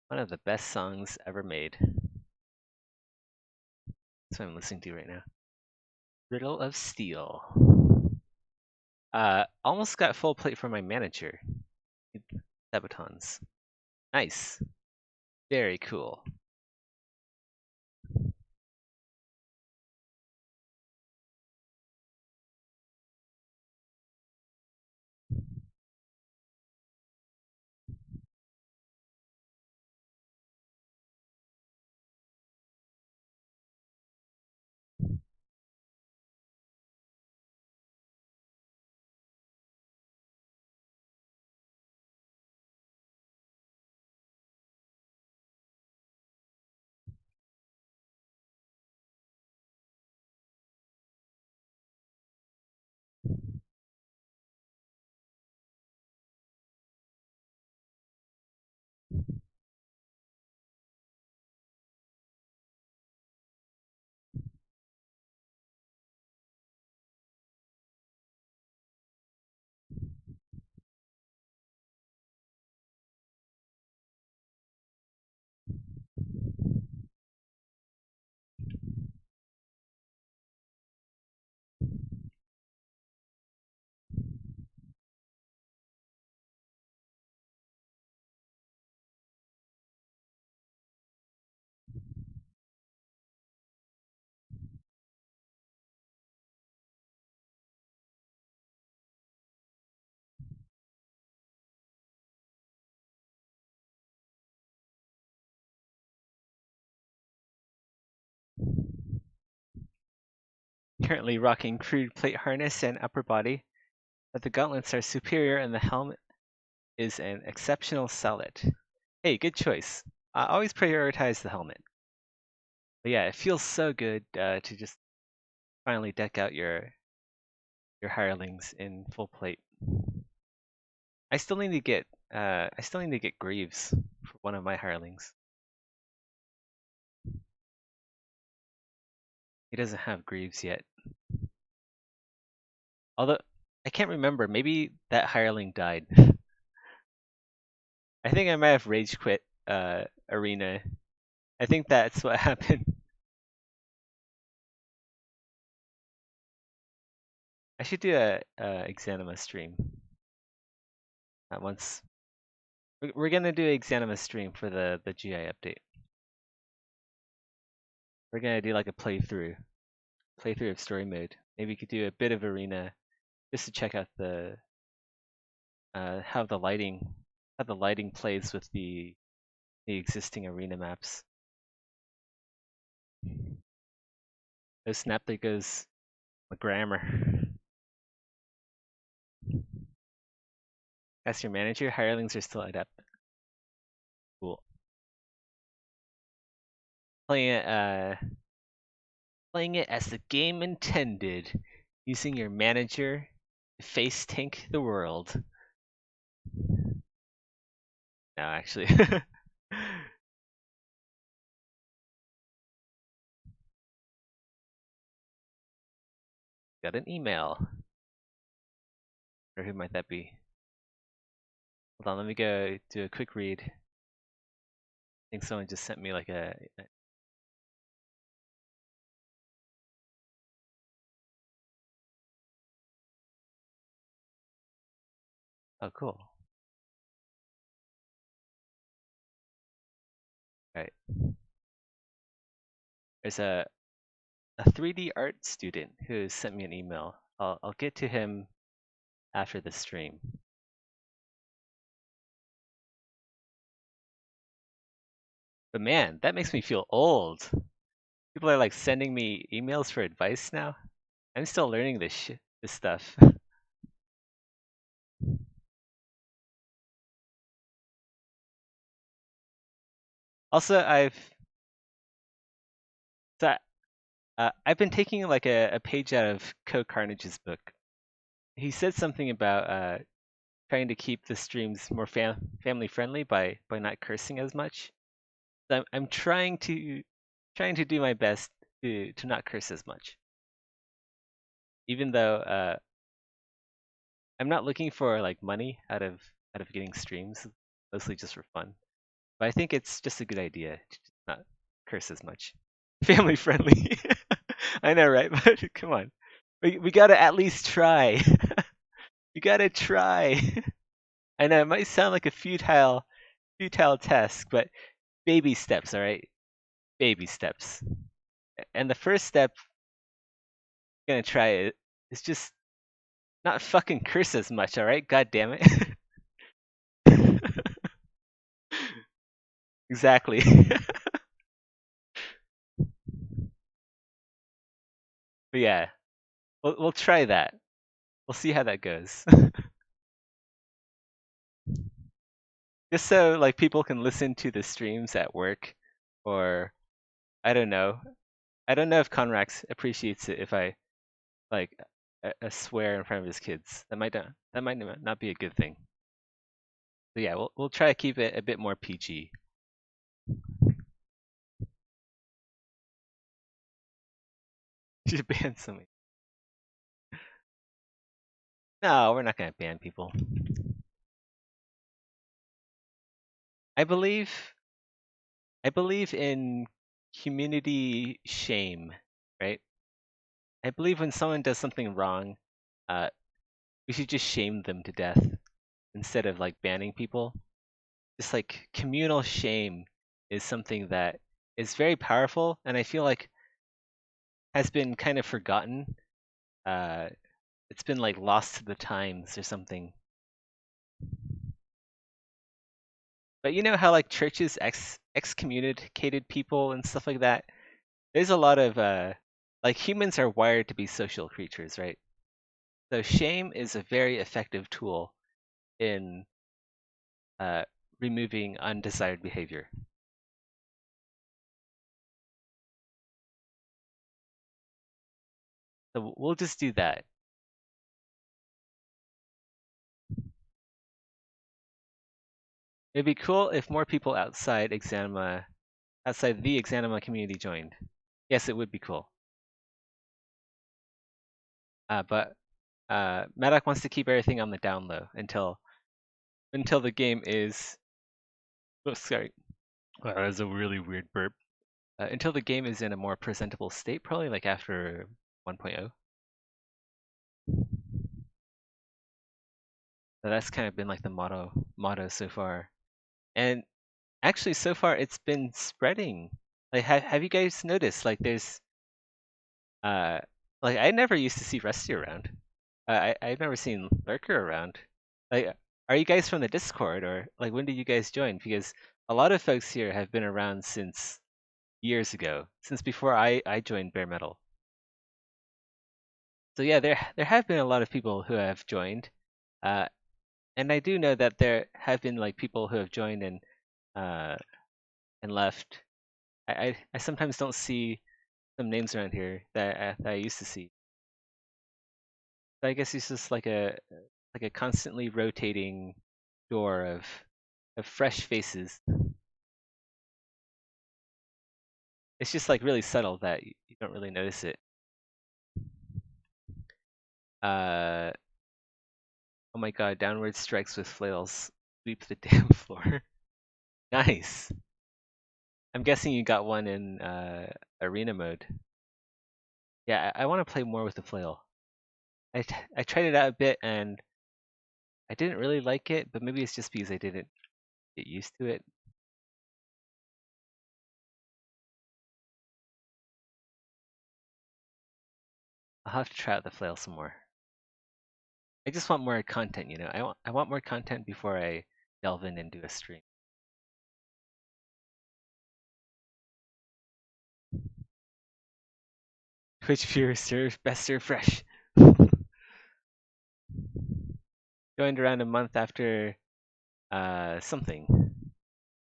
[SPEAKER 1] One of the best songs ever made. That's what I'm listening to right now. Riddle of Steel. Almost got full plate from my manager. Sabatons. Nice. Very cool. Currently rocking crude plate harness and upper body, but the gauntlets are superior and the helmet is an exceptional sallet. Hey, good choice. I always prioritize the helmet. But yeah, it feels so good to just finally deck out your hirelings in full plate. I still need to get Greaves for one of my hirelings. He doesn't have Greaves yet. Although I can't remember, maybe that hireling died. I think I might have rage quit arena. I think that's what happened. I should do a Exanima stream at once. We're gonna do an Exanima stream for the GI update. We're gonna do like a playthrough of story mode. Maybe we could do a bit of arena just to check out the how the lighting plays with the existing arena maps. Oh snap! There goes my grammar. That's your manager. Hirelings are still adept. Cool. Playing it as the game intended, using your manager to face tank the world. No, actually. Got an email. Or who might that be? Hold on, let me go do a quick read. I think someone just sent me like a oh, cool. All right. There's a 3D art student who sent me an email. I'll get to him after the stream. But man, that makes me feel old. People are like sending me emails for advice now. I'm still learning this stuff. Also, so, I've been taking like a page out of Co Carnage's book. He said something about trying to keep the streams more family friendly by not cursing as much. So I'm trying to do my best to not curse as much. Even though I'm not looking for like money out of getting streams, mostly just for fun. But I think it's just a good idea to just not curse as much. Family friendly. I know, right? But come on. We gotta at least try. You gotta try. I know it might sound like a futile task, but baby steps, all right? Baby steps. And the first step I'm gonna try it is just not fucking curse as much, all right? God damn it. Exactly. But yeah, we'll try that. We'll see how that goes. Just so like people can listen to the streams at work, or I don't know. I don't know if Conrax appreciates it if I like a swear in front of his kids. That might not be a good thing. So yeah, we'll try to keep it a bit more PG. Should ban somebody. No, we're not gonna ban people. I believe in community shame, right? I believe when someone does something wrong, uh, we should just shame them to death instead of like banning people. Just like communal shame is something that is very powerful, and I feel like has been kind of forgotten. Uh, it's been like lost to the times or something. But you know how like churches excommunicated people and stuff like that? There's a lot of like humans are wired to be social creatures, right? So shame is a very effective tool in uh, removing undesired behavior. So we'll just do that. It'd be cool if more people outside the Exanima community joined. Yes, it would be cool. But Madoc wants to keep everything on the down low until the game is. Oh, sorry. Wow, that was a really weird burp. Until the game is in a more presentable state, probably like after 1.0. So that's kind of been like the motto so far. And actually, so far it's been spreading. Like, have you guys noticed? Like, there's uh, like I never used to see Rusty around. I've never seen Lurker around. Like, are you guys from the Discord, or like when did you guys join? Because a lot of folks here have been around since years ago, since before I joined Bare Metal. So yeah, there have been a lot of people who have joined, uh, and I do know that there have been like people who have joined uh, and left. I sometimes don't see some names around here that I used to see. So I guess it's just like a constantly rotating door of fresh faces. It's just like really subtle that you don't really notice it. Oh my god, downward strikes with flails sweep the damn floor. Nice. I'm guessing you got one in arena mode. Yeah, I want to play more with the flail. I tried it out a bit and I didn't really like it, but maybe it's just because I didn't get used to it. I'll have to try out the flail some more. I just want more content, you know. I want more content before I delve in and do a stream. Twitch viewers serve best served fresh. Joined around a month after something.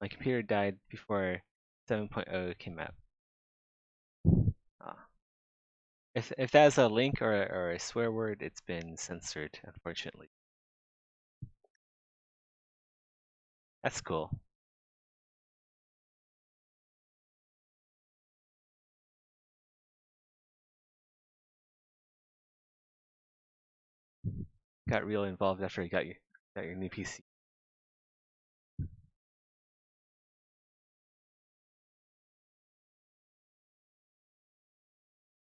[SPEAKER 1] My computer died before 7.0 came out. Ah. If that's a link or a swear word, it's been censored, unfortunately. That's cool. Got real involved after you got your new PC.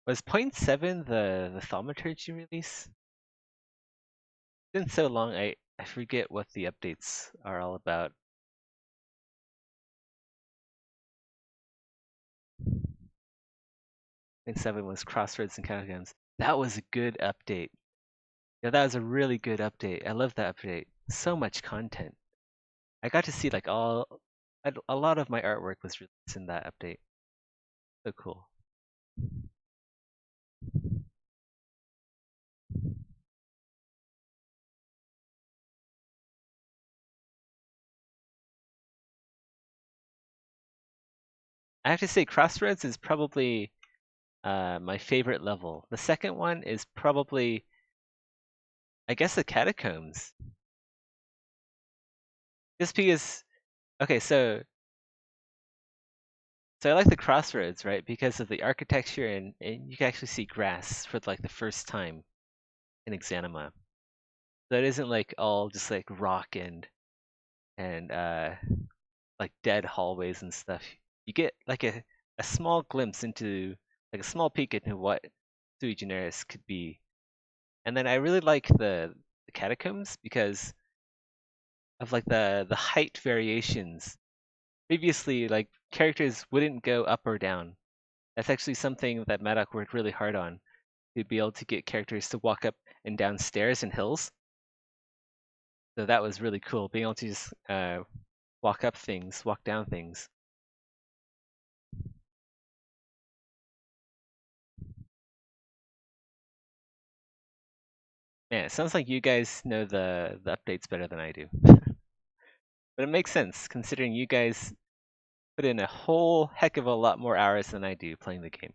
[SPEAKER 1] Was 0.7 the thaumaturgy release? It's been so long, I forget what the updates are all about. 0.7 was Crossroads and Catacombs. That was a good update. Yeah, that was a really good update. I love that update. So much content. I got to see like a lot of my artwork was released in that update. So cool. I have to say, Crossroads is probably my favorite level. The second one is probably, I guess, the Catacombs. Just because, okay, so I like the Crossroads, right? Because of the architecture and you can actually see grass for like the first time in Exanima. So it isn't like all just like rock and like dead hallways and stuff. You get like a small glimpse into like a small peek into what sui generis could be. And then I really like the catacombs because of like the height variations. Previously, like characters wouldn't go up or down. That's actually something that Madoc worked really hard on to be able to get characters to walk up and down stairs and hills. So that was really cool, being able to just walk up things, walk down things. Man, it sounds like you guys know the updates better than I do. But it makes sense considering you guys put in a whole heck of a lot more hours than I do playing the game.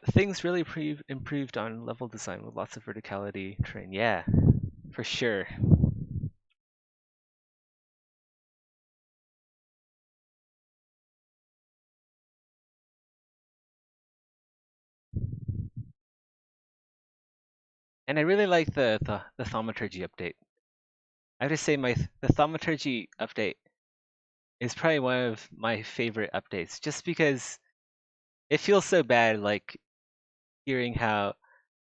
[SPEAKER 1] Things really improved on level design with lots of verticality terrain. Yeah, for sure. And I really like the thaumaturgy update. I have to say the thaumaturgy update is probably one of my favorite updates, just because it feels so bad, like hearing how,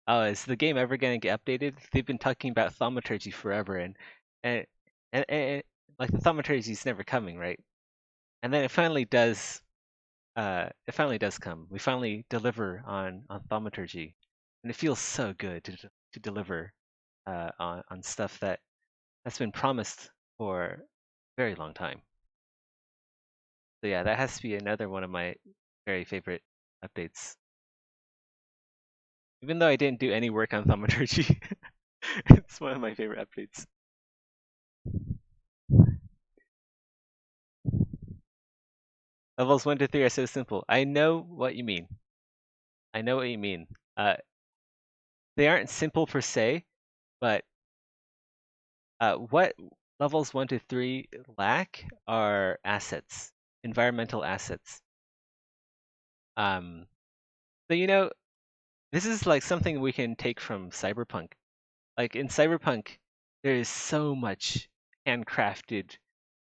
[SPEAKER 1] oh, is the game ever gonna get updated? They've been talking about thaumaturgy forever, and and like the thaumaturgy is never coming, right? And then it finally does. It finally does come. We finally deliver on thaumaturgy, and it feels so good to deliver on stuff that's been promised for a very long time. So yeah, that has to be another one of my very favorite updates. Even though I didn't do any work on thaumaturgy, it's one of my favorite updates. Levels 1 to 3 are so simple. I know what you mean. I know what you mean. They aren't simple per se, but what levels 1 to 3 lack are assets, environmental assets. So this is like something we can take from Cyberpunk. Like in Cyberpunk, there is so much handcrafted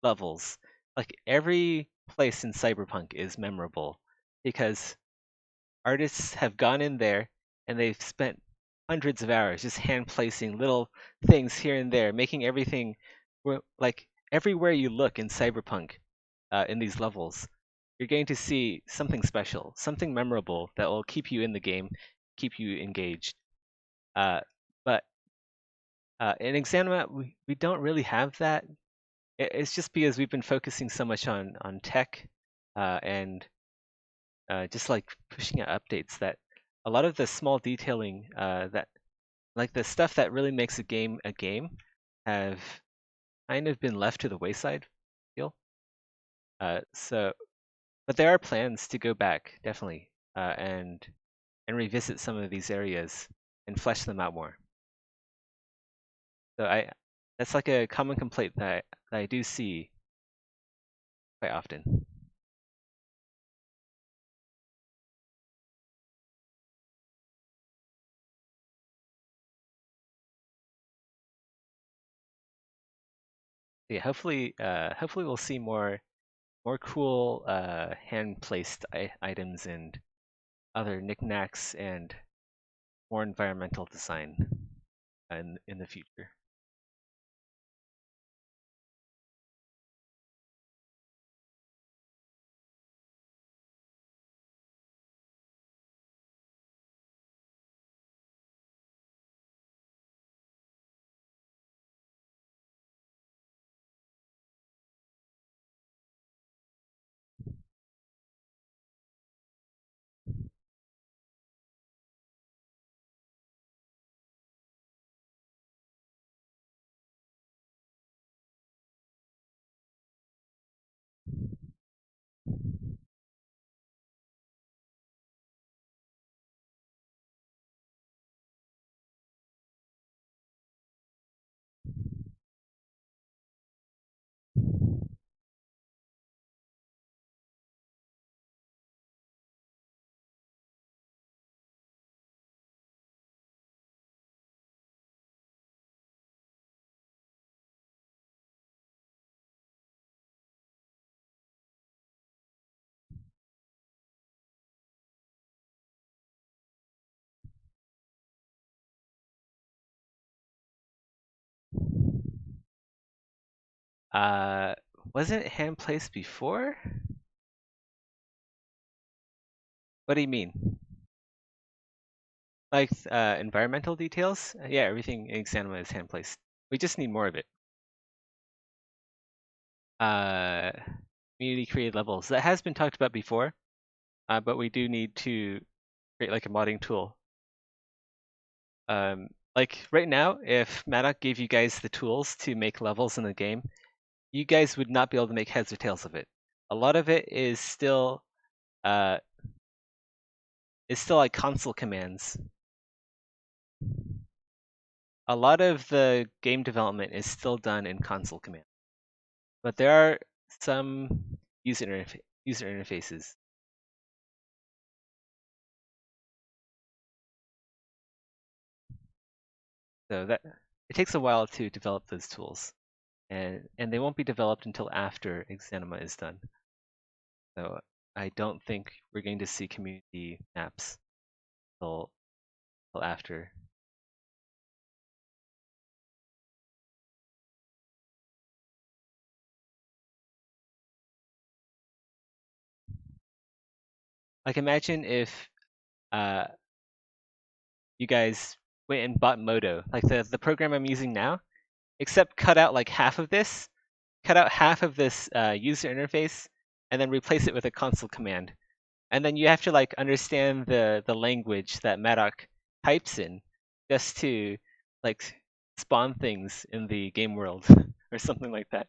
[SPEAKER 1] levels. Like every place in Cyberpunk is memorable because artists have gone in there and they've spent hundreds of hours just hand placing little things here and there, making everything like everywhere you look in Cyberpunk, in these levels, you're going to see something special, something memorable that will keep you in the game, keep you engaged. But in Exanima, we don't really have that. It's just because we've been focusing so much on tech, and just like pushing out updates, that a lot of the small detailing, that like the stuff that really makes a game have kind of been left to the wayside, I feel. So but there are plans to go back, definitely, and revisit some of these areas and flesh them out more. So that's like a common complaint that I do see quite often. Yeah, hopefully we'll see more cool hand placed items and other knickknacks and more environmental design in the future. Uh, wasn't it hand placed before? What do you mean? Like environmental details? Yeah, everything in Exanima is hand placed. We just need more of it. Uh, Community created levels. That has been talked about before, but we do need to create like a modding tool. Like right now, if Madoc gave you guys the tools to make levels in the game, you guys would not be able to make heads or tails of it. A lot of it uh, is still like console commands. A lot of the game development is still done in console commands, but there are some user interfaces. So that it takes a while to develop those tools, and they won't be developed until after Exanima is done. So I don't think we're going to see community maps till after. Like imagine if uh, you guys went and bought Modo, like the program I'm using now, except cut out like half of this, cut out half of this user interface, and then replace it with a console command. And then you have to like understand the language that Madoc types in just to like spawn things in the game world or something like that.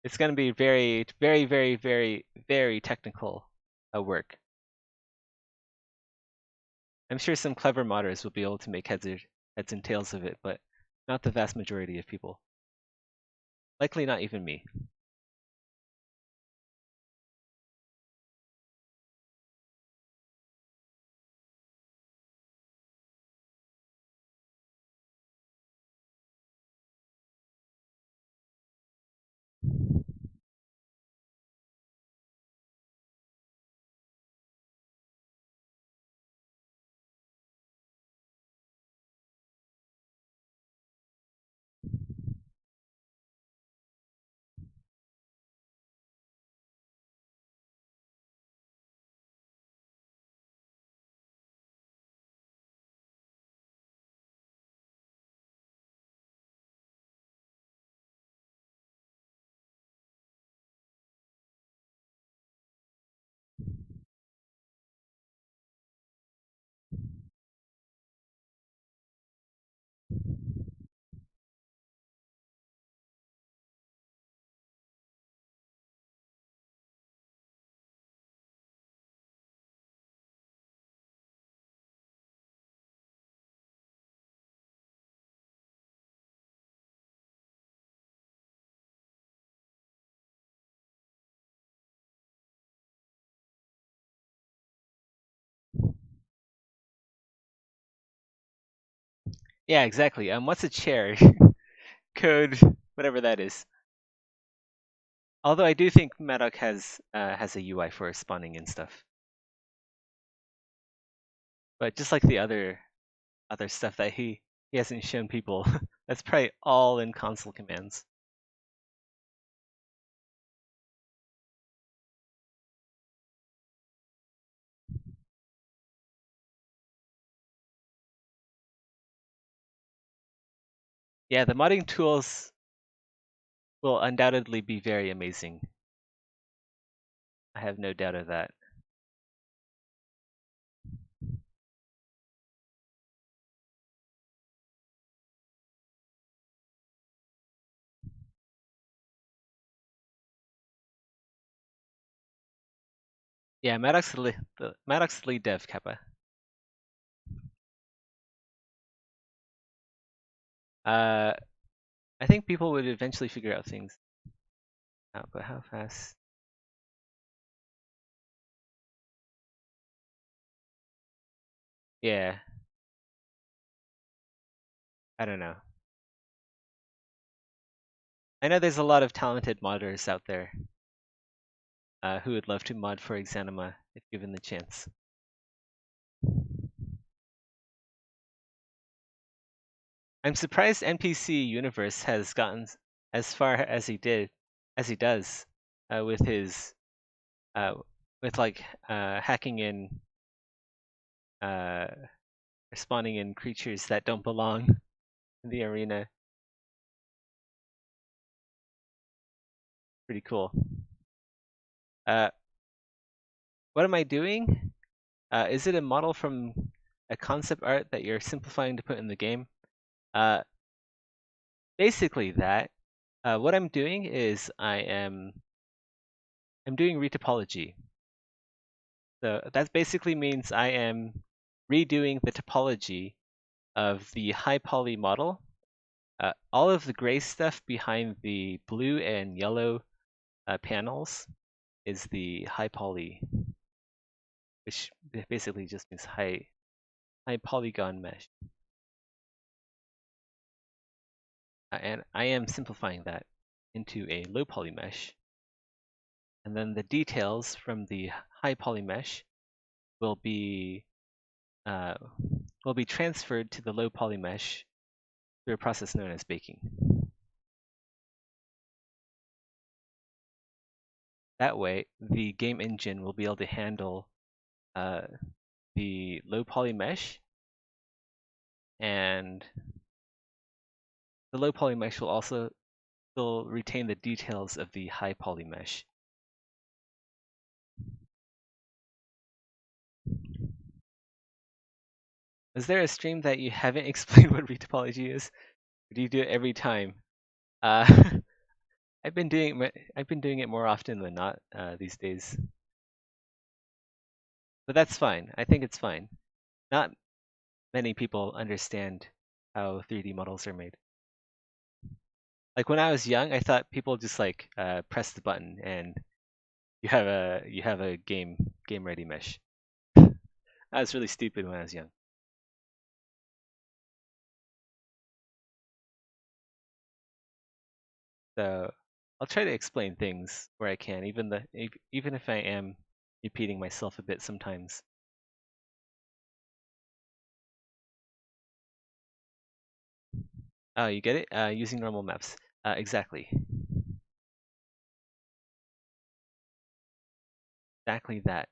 [SPEAKER 1] It's going to be very, very, very, very, very technical work. I'm sure some clever modders will be able to make heads and tails of it, but not the vast majority of people. Likely not even me. Yeah, exactly. What's a chair? Code, whatever that is. Although I do think Madoc has a UI for spawning and stuff. But just like the other stuff that he hasn't shown people, that's probably all in console commands. Yeah, the modding tools will undoubtedly be very amazing. I have no doubt of that. Yeah, Madoc's the lead dev, Kappa. I think people would eventually figure out things out, but how fast? Yeah, I don't know. I know there's a lot of talented modders out there who would love to mod for Exanima if given the chance. I'm surprised NPC Universe has gotten as far as he does, with his uh, with like hacking in uh, spawning in creatures that don't belong in the arena. Pretty cool. Uh, what am I doing? Is it a model from a concept art that you're simplifying to put in the game? Uh, basically that. What I'm doing is I'm doing retopology. So that basically means I am redoing the topology of the high poly model. All of the gray stuff behind the blue and yellow panels is the high poly, which basically just means high polygon mesh. And I am simplifying that into a low poly mesh. And then the details from the high poly mesh will be transferred to the low poly mesh through a process known as baking. That way, the game engine will be able to handle the low poly mesh, and the low poly mesh will also still retain the details of the high poly mesh. Is there a stream that you haven't explained what retopology is? Or do you do it every time? Uh, I've been doing it more often than not these days, but that's fine. I think it's fine. Not many people understand how 3D models are made. Like when I was young, I thought people just like press the button and you have a game ready mesh. I was really stupid when I was young. So I'll try to explain things where I can, even if I am repeating myself a bit sometimes. Oh, you get it? Using normal maps. Exactly. Exactly that.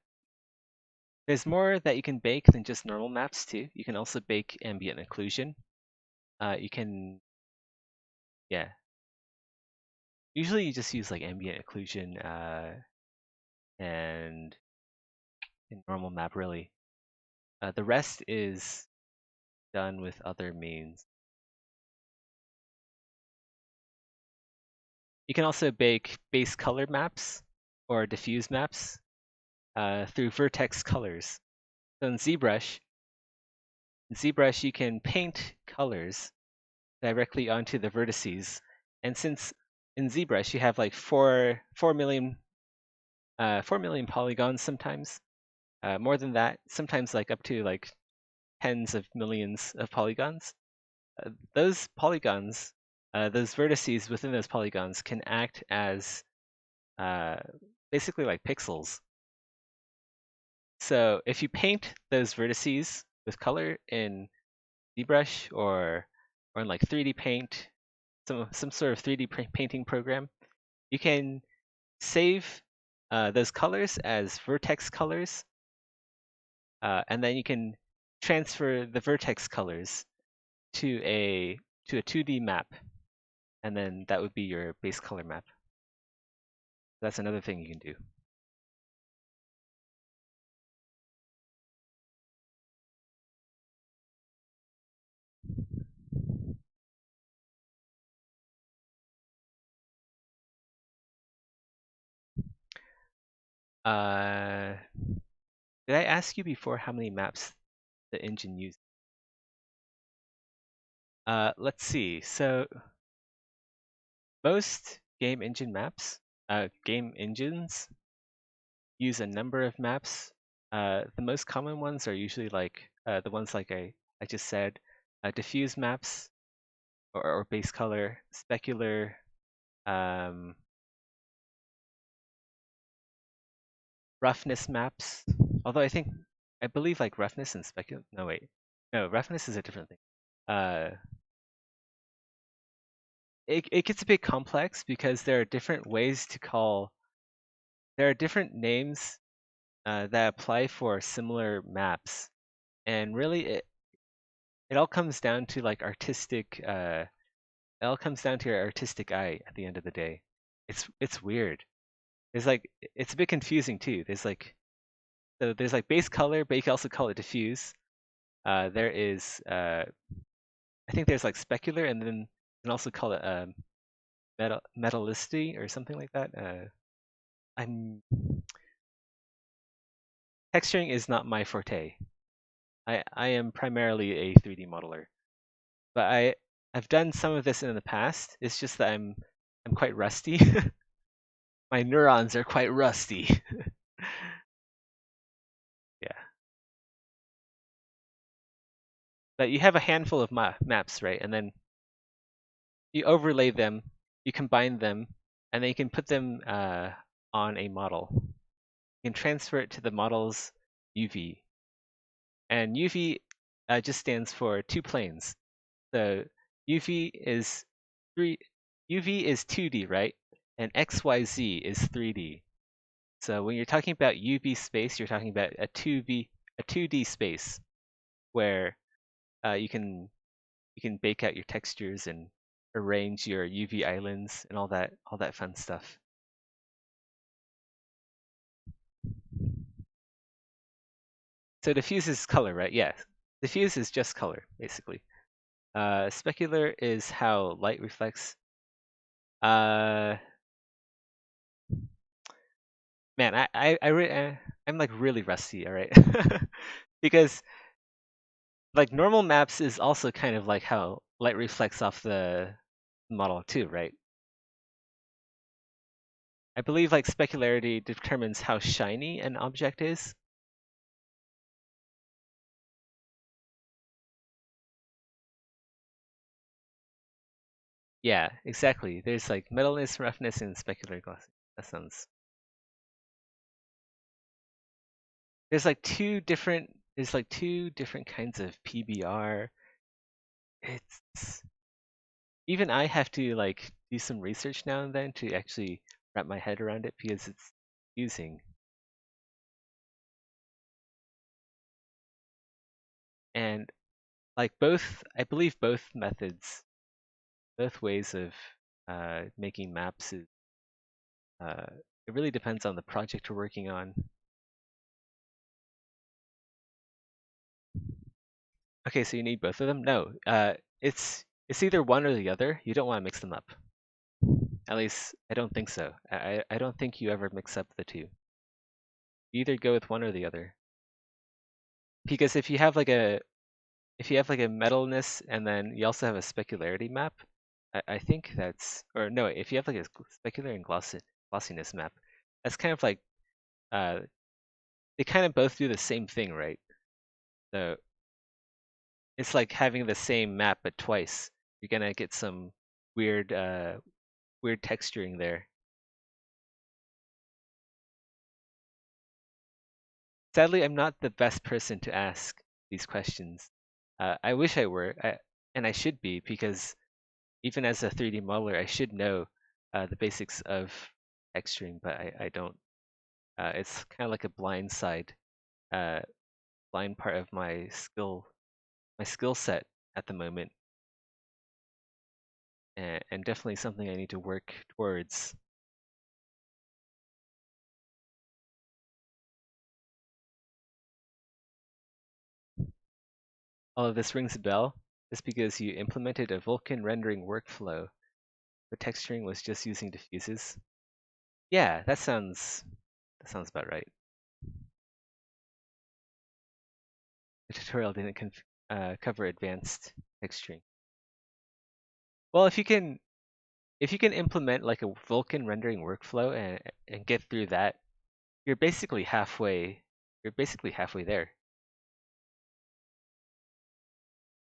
[SPEAKER 1] There's more that you can bake than just normal maps too. You can also bake ambient occlusion. You can, yeah. Usually you just use like ambient occlusion and in normal map really. The rest is done with other means. You can also bake base color maps or diffuse maps through vertex colors. So in ZBrush you can paint colors directly onto the vertices. And since in ZBrush you have like 4 million polygons sometimes, more than that, sometimes like up to like tens of millions of polygons. Those polygons, those vertices within those polygons can act as uh, basically like pixels. So if you paint those vertices with color in ZBrush or in like 3D Paint, some sort of 3D painting program, you can save those colors as vertex colors, and then you can transfer the vertex colors to a 2D map, and then that would be your base color map. That's another thing you can do. Uh, did I ask you before how many maps the engine uses? Let's see. So most game engines use a number of maps. The most common ones are usually like the ones like I just said, diffuse maps or base color, specular, um, roughness maps. Although I believe like roughness and specular. No wait, no, roughness is a different thing. Uh, it gets a bit complex because there are different ways to call. There are different names that apply for similar maps, and really it all comes down to like artistic. It all comes down to your artistic eye at the end of the day. It's weird. There's like it's a bit confusing too. There's like base color, but you can also call it diffuse. There is I think there's like specular, and then you can also call it metallicity or something like that. I'm Texturing is not my forte. I am primarily a 3D modeler, but I've done some of this in the past. It's just that I'm quite rusty. My neurons are quite rusty. Yeah, but you have a handful of maps, right? And then you overlay them, you combine them, and then you can put them on a model. You can transfer it to the model's UV, and UV just stands for two planes. So UV is three. UV is 2D, right? And XYZ is 3D. So when you're talking about UV space, you're talking about a 2D space where you can bake out your textures and arrange your UV islands and all that fun stuff. So diffuse is color, right? Yeah. Diffuse is just color, basically. Specular is how light reflects. Uh, Man, I'm like really rusty, all right? Because like normal maps is also kind of like how light reflects off the model too, right? I believe like specularity determines how shiny an object is. Yeah, exactly. There's like metalness, roughness, and specular glossy. That sounds. There's like two different kinds of PBR. It's even I have to like do some research now and then to actually wrap my head around it because it's confusing. And like both, I believe both methods, both ways of making maps is uh, it really depends on the project we're working on. Okay, so you need both of them? No, it's either one or the other. You don't want to mix them up. At least I don't think so. I don't think you ever mix up the two. You either go with one or the other. Because if you have like a metalness and then you also have a specularity map, I think that's or no, if you have like a specular and glossiness map, that's kind of like uh they kind of both do the same thing, right? So it's like having the same map but twice. You're gonna get some weird weird texturing there. Sadly, I'm not the best person to ask these questions. I wish I were, and I should be because even as a 3D modeler, I should know the basics of texturing, but I don't. It's kind of like a blind side, uh, blind part of my skill set at the moment, and definitely something I need to work towards. All of this rings a bell. Just because you implemented a Vulkan rendering workflow, but texturing was just using diffuses. Yeah, that sounds about right. The tutorial didn't cover advanced texturing. Well, if you can implement like a Vulkan rendering workflow and get through that, you're basically halfway. You're basically halfway there.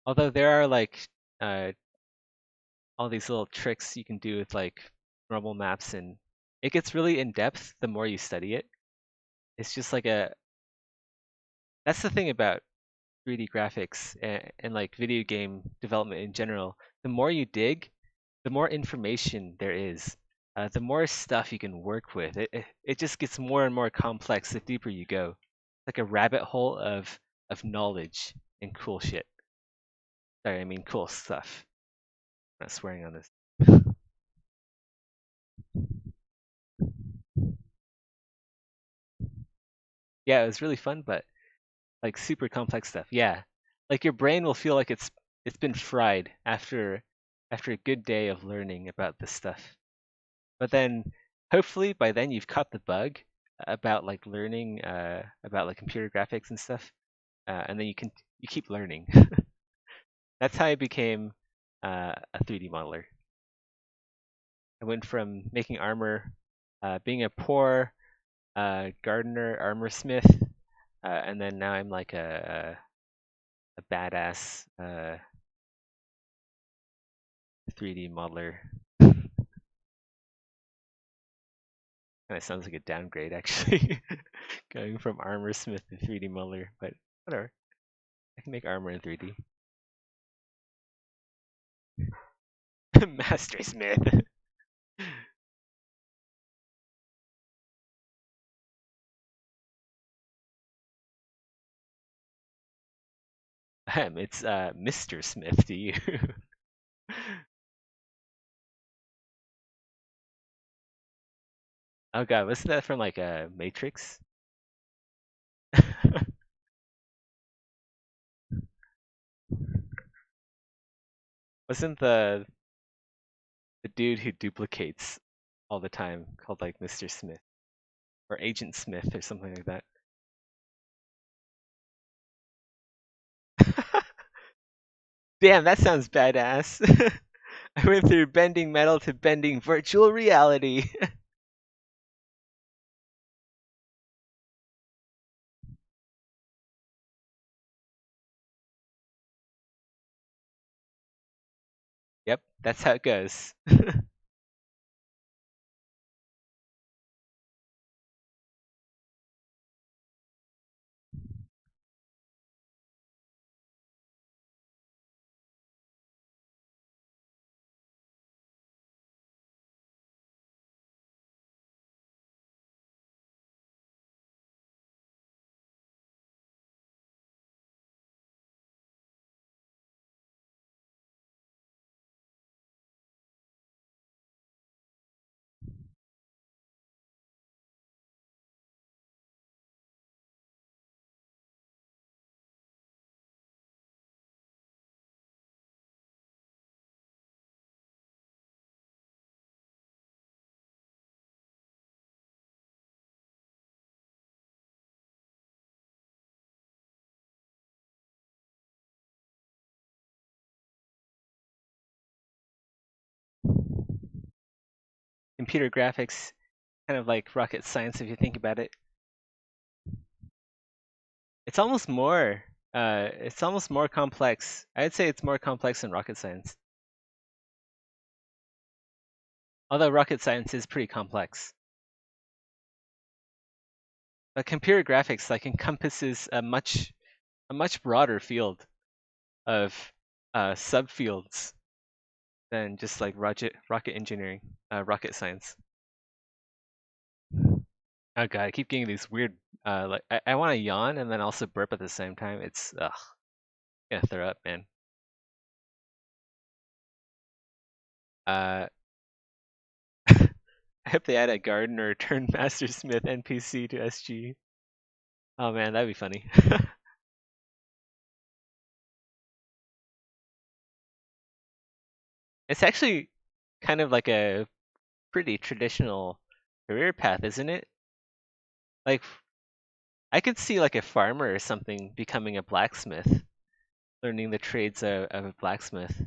[SPEAKER 1] Although there are like uh, all these little tricks you can do with like normal maps, and it gets really in depth the more you study it. It's just like a that's the thing about 3D graphics and like video game development in general. The more you dig, the more information there is. The more stuff you can work with. It just gets more and more complex the deeper you go. Like a rabbit hole of knowledge and cool shit. Sorry, I mean cool stuff. I'm not swearing on this. Yeah, it was really fun, but like super complex stuff. Yeah. Like your brain will feel like it's been fried after a good day of learning about this stuff. But then hopefully by then you've caught the bug about like learning about like computer graphics and stuff. And then you keep learning. That's how I became a 3D modeler. I went from making armor, being a poor gardener, armor smith, and then now I'm like a badass 3D modeler. Kind of sounds like a downgrade, actually, going from armor smith to 3D modeler. But whatever, I can make armor in 3D. Master smith. It's Mr. Smith to you. Oh god, wasn't that from like a Matrix? Wasn't the dude who duplicates all the time called like Mr. Smith? or Agent Smith or something like that. Damn, that sounds badass. I went through bending metal to bending virtual reality. Yep, that's how it goes. Computer graphics, kind of like rocket science if you think about it. It's almost more. It's almost more complex. I'd say it's more complex than rocket science. Although rocket science is pretty complex. But computer graphics like encompasses a much broader field of subfields than just like rocket engineering, rocket science. Oh god, I keep getting these weird. Like I want to yawn and then also burp at the same time. It's gonna throw up, man. Uh, I hope they add a gardener turned Master Smith NPC to SG. Oh man, that'd be funny. It's actually kind of like a pretty traditional career path, isn't it? Like I could see like a farmer or something becoming a blacksmith, learning the trades of a blacksmith.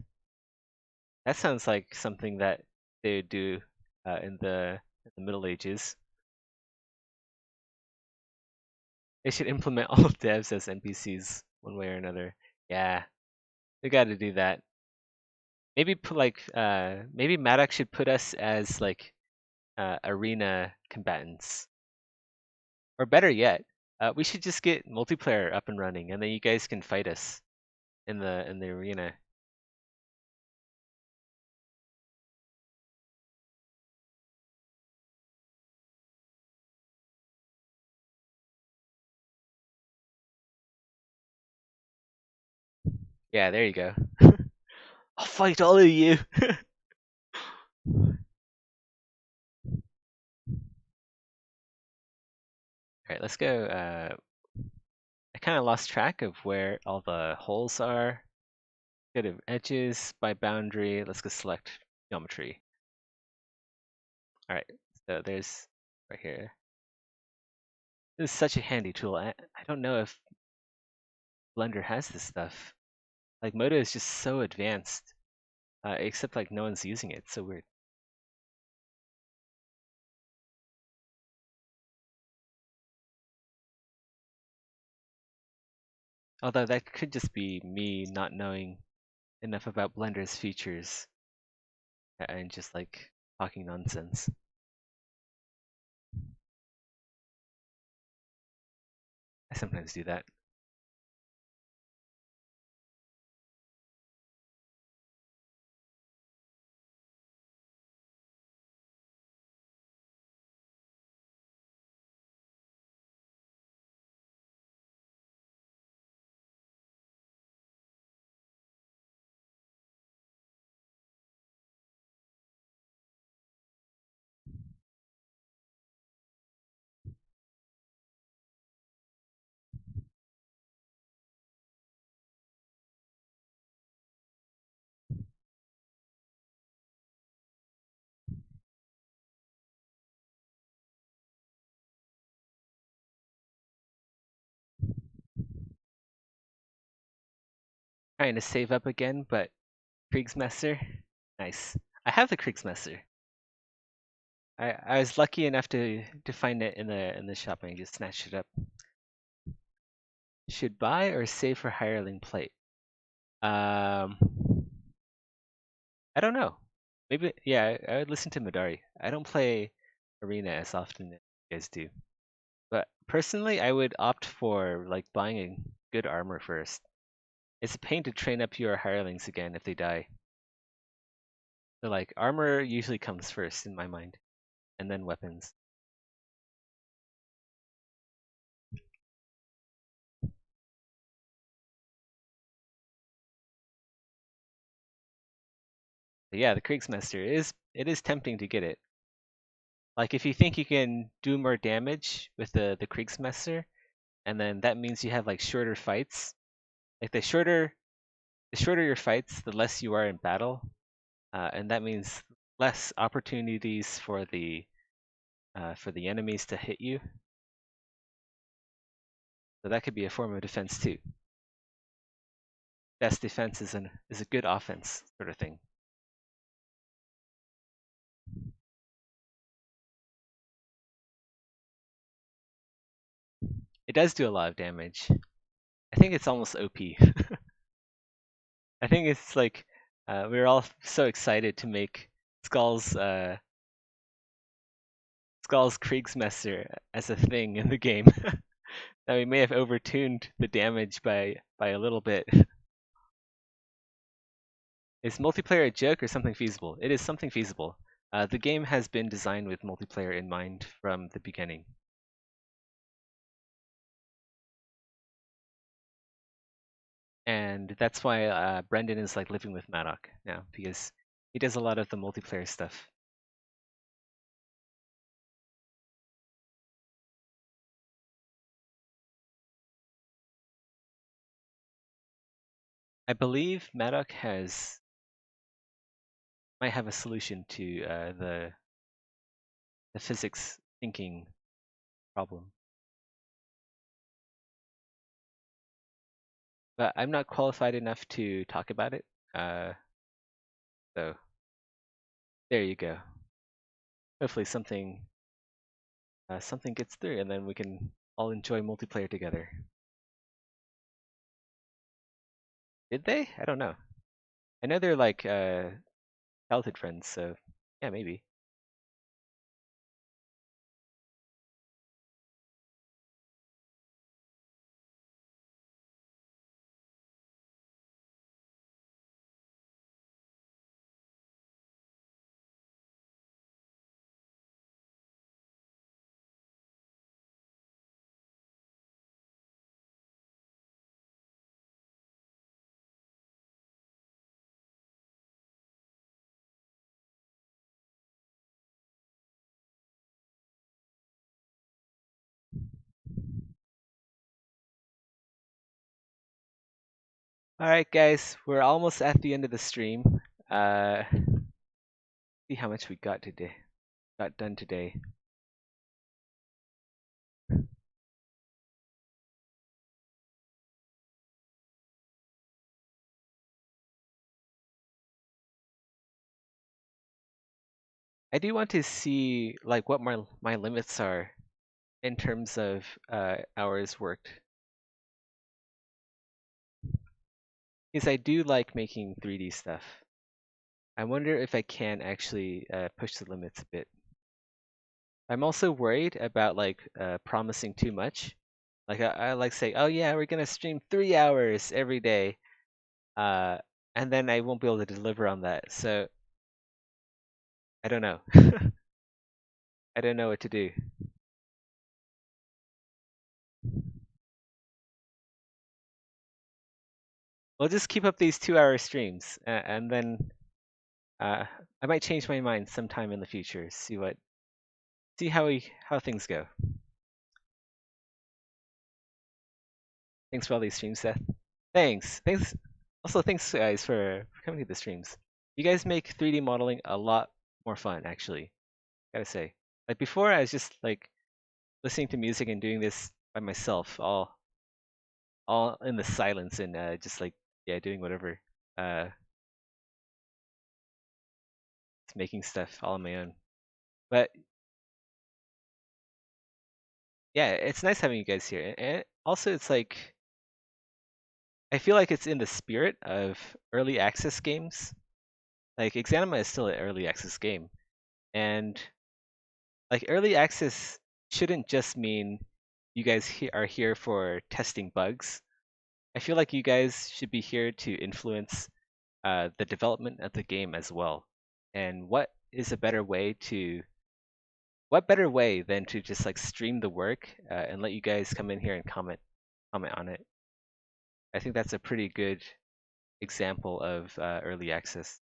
[SPEAKER 1] That sounds like something that they would do in the Middle Ages. They should implement all devs as NPCs one way or another. Yeah, we got to do that. Maybe put like maybe Maddox should put us as like arena combatants, or better yet, we should just get multiplayer up and running, and then you guys can fight us in the arena. Yeah, there you go. I'll fight all of you. All right, let's go. I kind of lost track of where all the holes are. Go to edges by boundary. Let's go select geometry. All right, so there's right here. This is such a handy tool. I don't know if Blender has this stuff. Like Modo is just so advanced, except like no one's using it. It's so weird. Although that could just be me not knowing enough about Blender's features and just like talking nonsense. I sometimes do that. Trying to save up again, but Kriegsmesser, nice. I have the Kriegsmesser. I was lucky enough to find it in the shop and just snatched it up. Should buy or save for hireling plate? Um, I don't know. Maybe yeah. I would listen to Midari. I don't play Arena as often as you guys do, but personally, I would opt for like buying a good armor first. It's a pain to train up your hirelings again if they die. So like armor usually comes first in my mind, and then weapons. But yeah, the Kriegsmaster is tempting to get it. Like if you think you can do more damage with the Kriegsmaster, and then that means you have like shorter fights. Like the shorter your fights, the less you are in battle, and that means less opportunities for the enemies to hit you. So that could be a form of defense too. Best defense is a good offense sort of thing. It does do a lot of damage. I think it's almost OP. I think it's like we were all so excited to make Skull's Kriegsmesser as a thing in the game that we may have overtuned the damage by a little bit. Is multiplayer a joke or something feasible? It is something feasible. The game has been designed with multiplayer in mind from the beginning. And that's why Brendan is like living with Maddock now, because he does a lot of the multiplayer stuff. I believe Maddock might have a solution to the physics thinking problem. But I'm not qualified enough to talk about it. So there you go. Hopefully something gets through, and then we can all enjoy multiplayer together. Did they? I don't know. I know they're like childhood friends, so yeah, maybe. All right, guys, we're almost at the end of the stream. Uh, see how much we got done today. I do want to see like what my limits are in terms of hours worked, because I do like making 3D stuff. I wonder if I can actually push the limits a bit. I'm also worried about like promising too much. Like I like say, oh yeah, we're gonna stream 3 hours every day, uh, and then I won't be able to deliver on that. So I don't know. I don't know what to do. We'll just keep up these 2 hour streams, and then I might change my mind sometime in the future. See how things go. Thanks for all these streams, Seth. Thanks. Also, thanks guys for coming to the streams. You guys make 3D modeling a lot more fun, actually. Gotta say. Like before, I was just like listening to music and doing this by myself, all in the silence and just like yeah, doing whatever. Uh, making stuff all on my own. But yeah, it's nice having you guys here. And also, it's like I feel like it's in the spirit of early access games. Like Exanima is still an early access game, and like early access shouldn't just mean you guys are here for testing bugs. I feel like you guys should be here to influence the development of the game as well. And what better way than to just like stream the work and let you guys come in here and comment on it. I think that's a pretty good example of early access.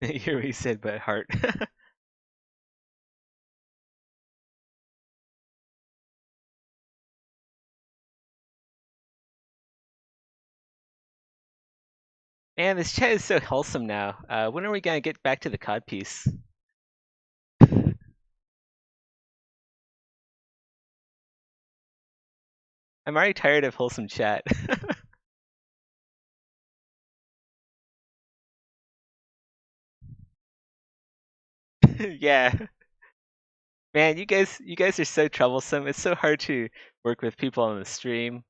[SPEAKER 1] You hear what he said, but heart. Man, this chat is so wholesome now. When are we gonna get back to the cod piece? I'm already tired of wholesome chat. Yeah. Man, you guys are so troublesome. It's so hard to work with people on the stream,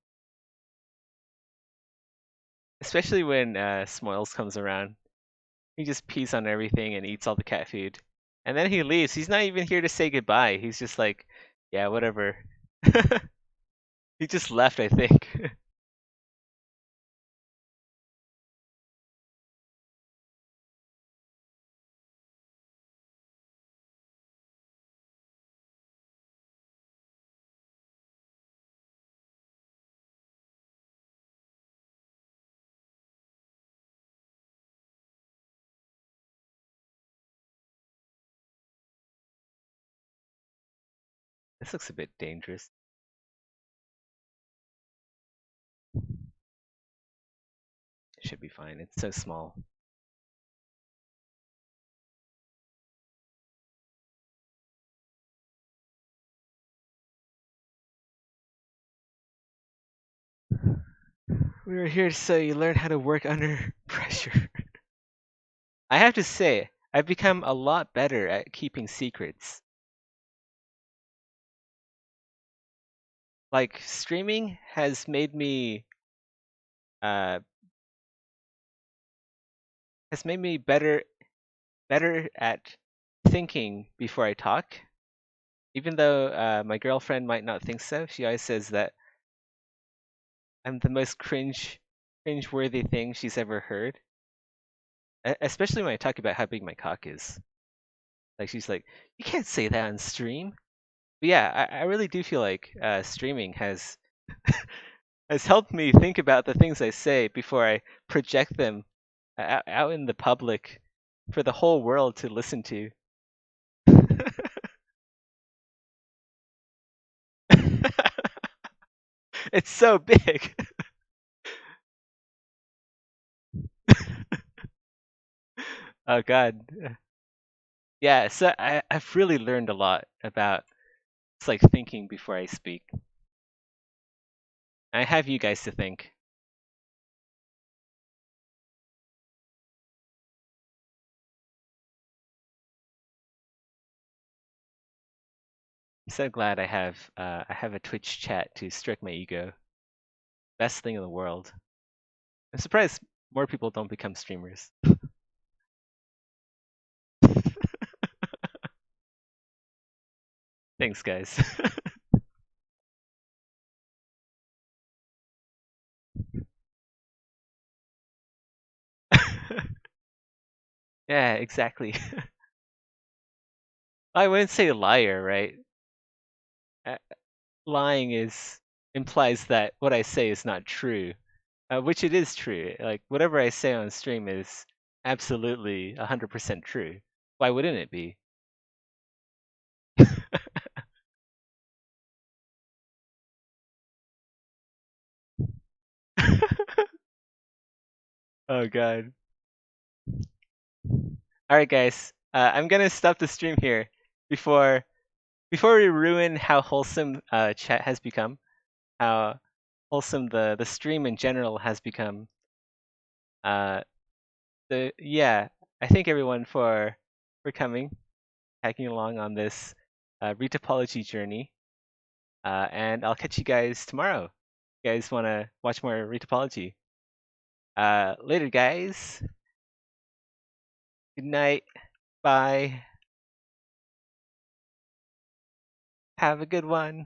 [SPEAKER 1] especially when Smoils comes around. He just pees on everything and eats all the cat food. And then he leaves. He's not even here to say goodbye. He's just like, yeah, whatever. He just left, I think. This looks a bit dangerous. It should be fine. It's so small. We were here so you learn how to work under pressure. I have to say, I've become a lot better at keeping secrets. Like streaming uh has made me better at thinking before I talk. Even though my girlfriend might not think so, she always says that I'm the most cringe-worthy thing she's ever heard. Especially when I talk about how big my cock is. Like she's like, you can't say that on stream. But yeah, I really do feel like streaming has helped me think about the things I say before I project them out in the public for the whole world to listen to. It's so big. Oh God. Yeah, so I've really learned a lot about it's like thinking before I speak. I have you guys to thank. I'm so glad I have a Twitch chat to stroke my ego. Best thing in the world. I'm surprised more people don't become streamers. Thanks, guys. Yeah, exactly. I wouldn't say liar, right? Uh, Lying is implies that what I say is not true, which it is true. Like whatever I say on stream is absolutely 100% true. Why wouldn't it be? Oh god. All right, guys. I'm gonna stop the stream here before we ruin how wholesome chat has become, how wholesome the stream in general has become. Uh, yeah, I thank everyone for coming, tagging along on this retopology journey. And I'll catch you guys tomorrow. You guys want to watch more retopology? Later, guys. Good night. Bye. Have a good one.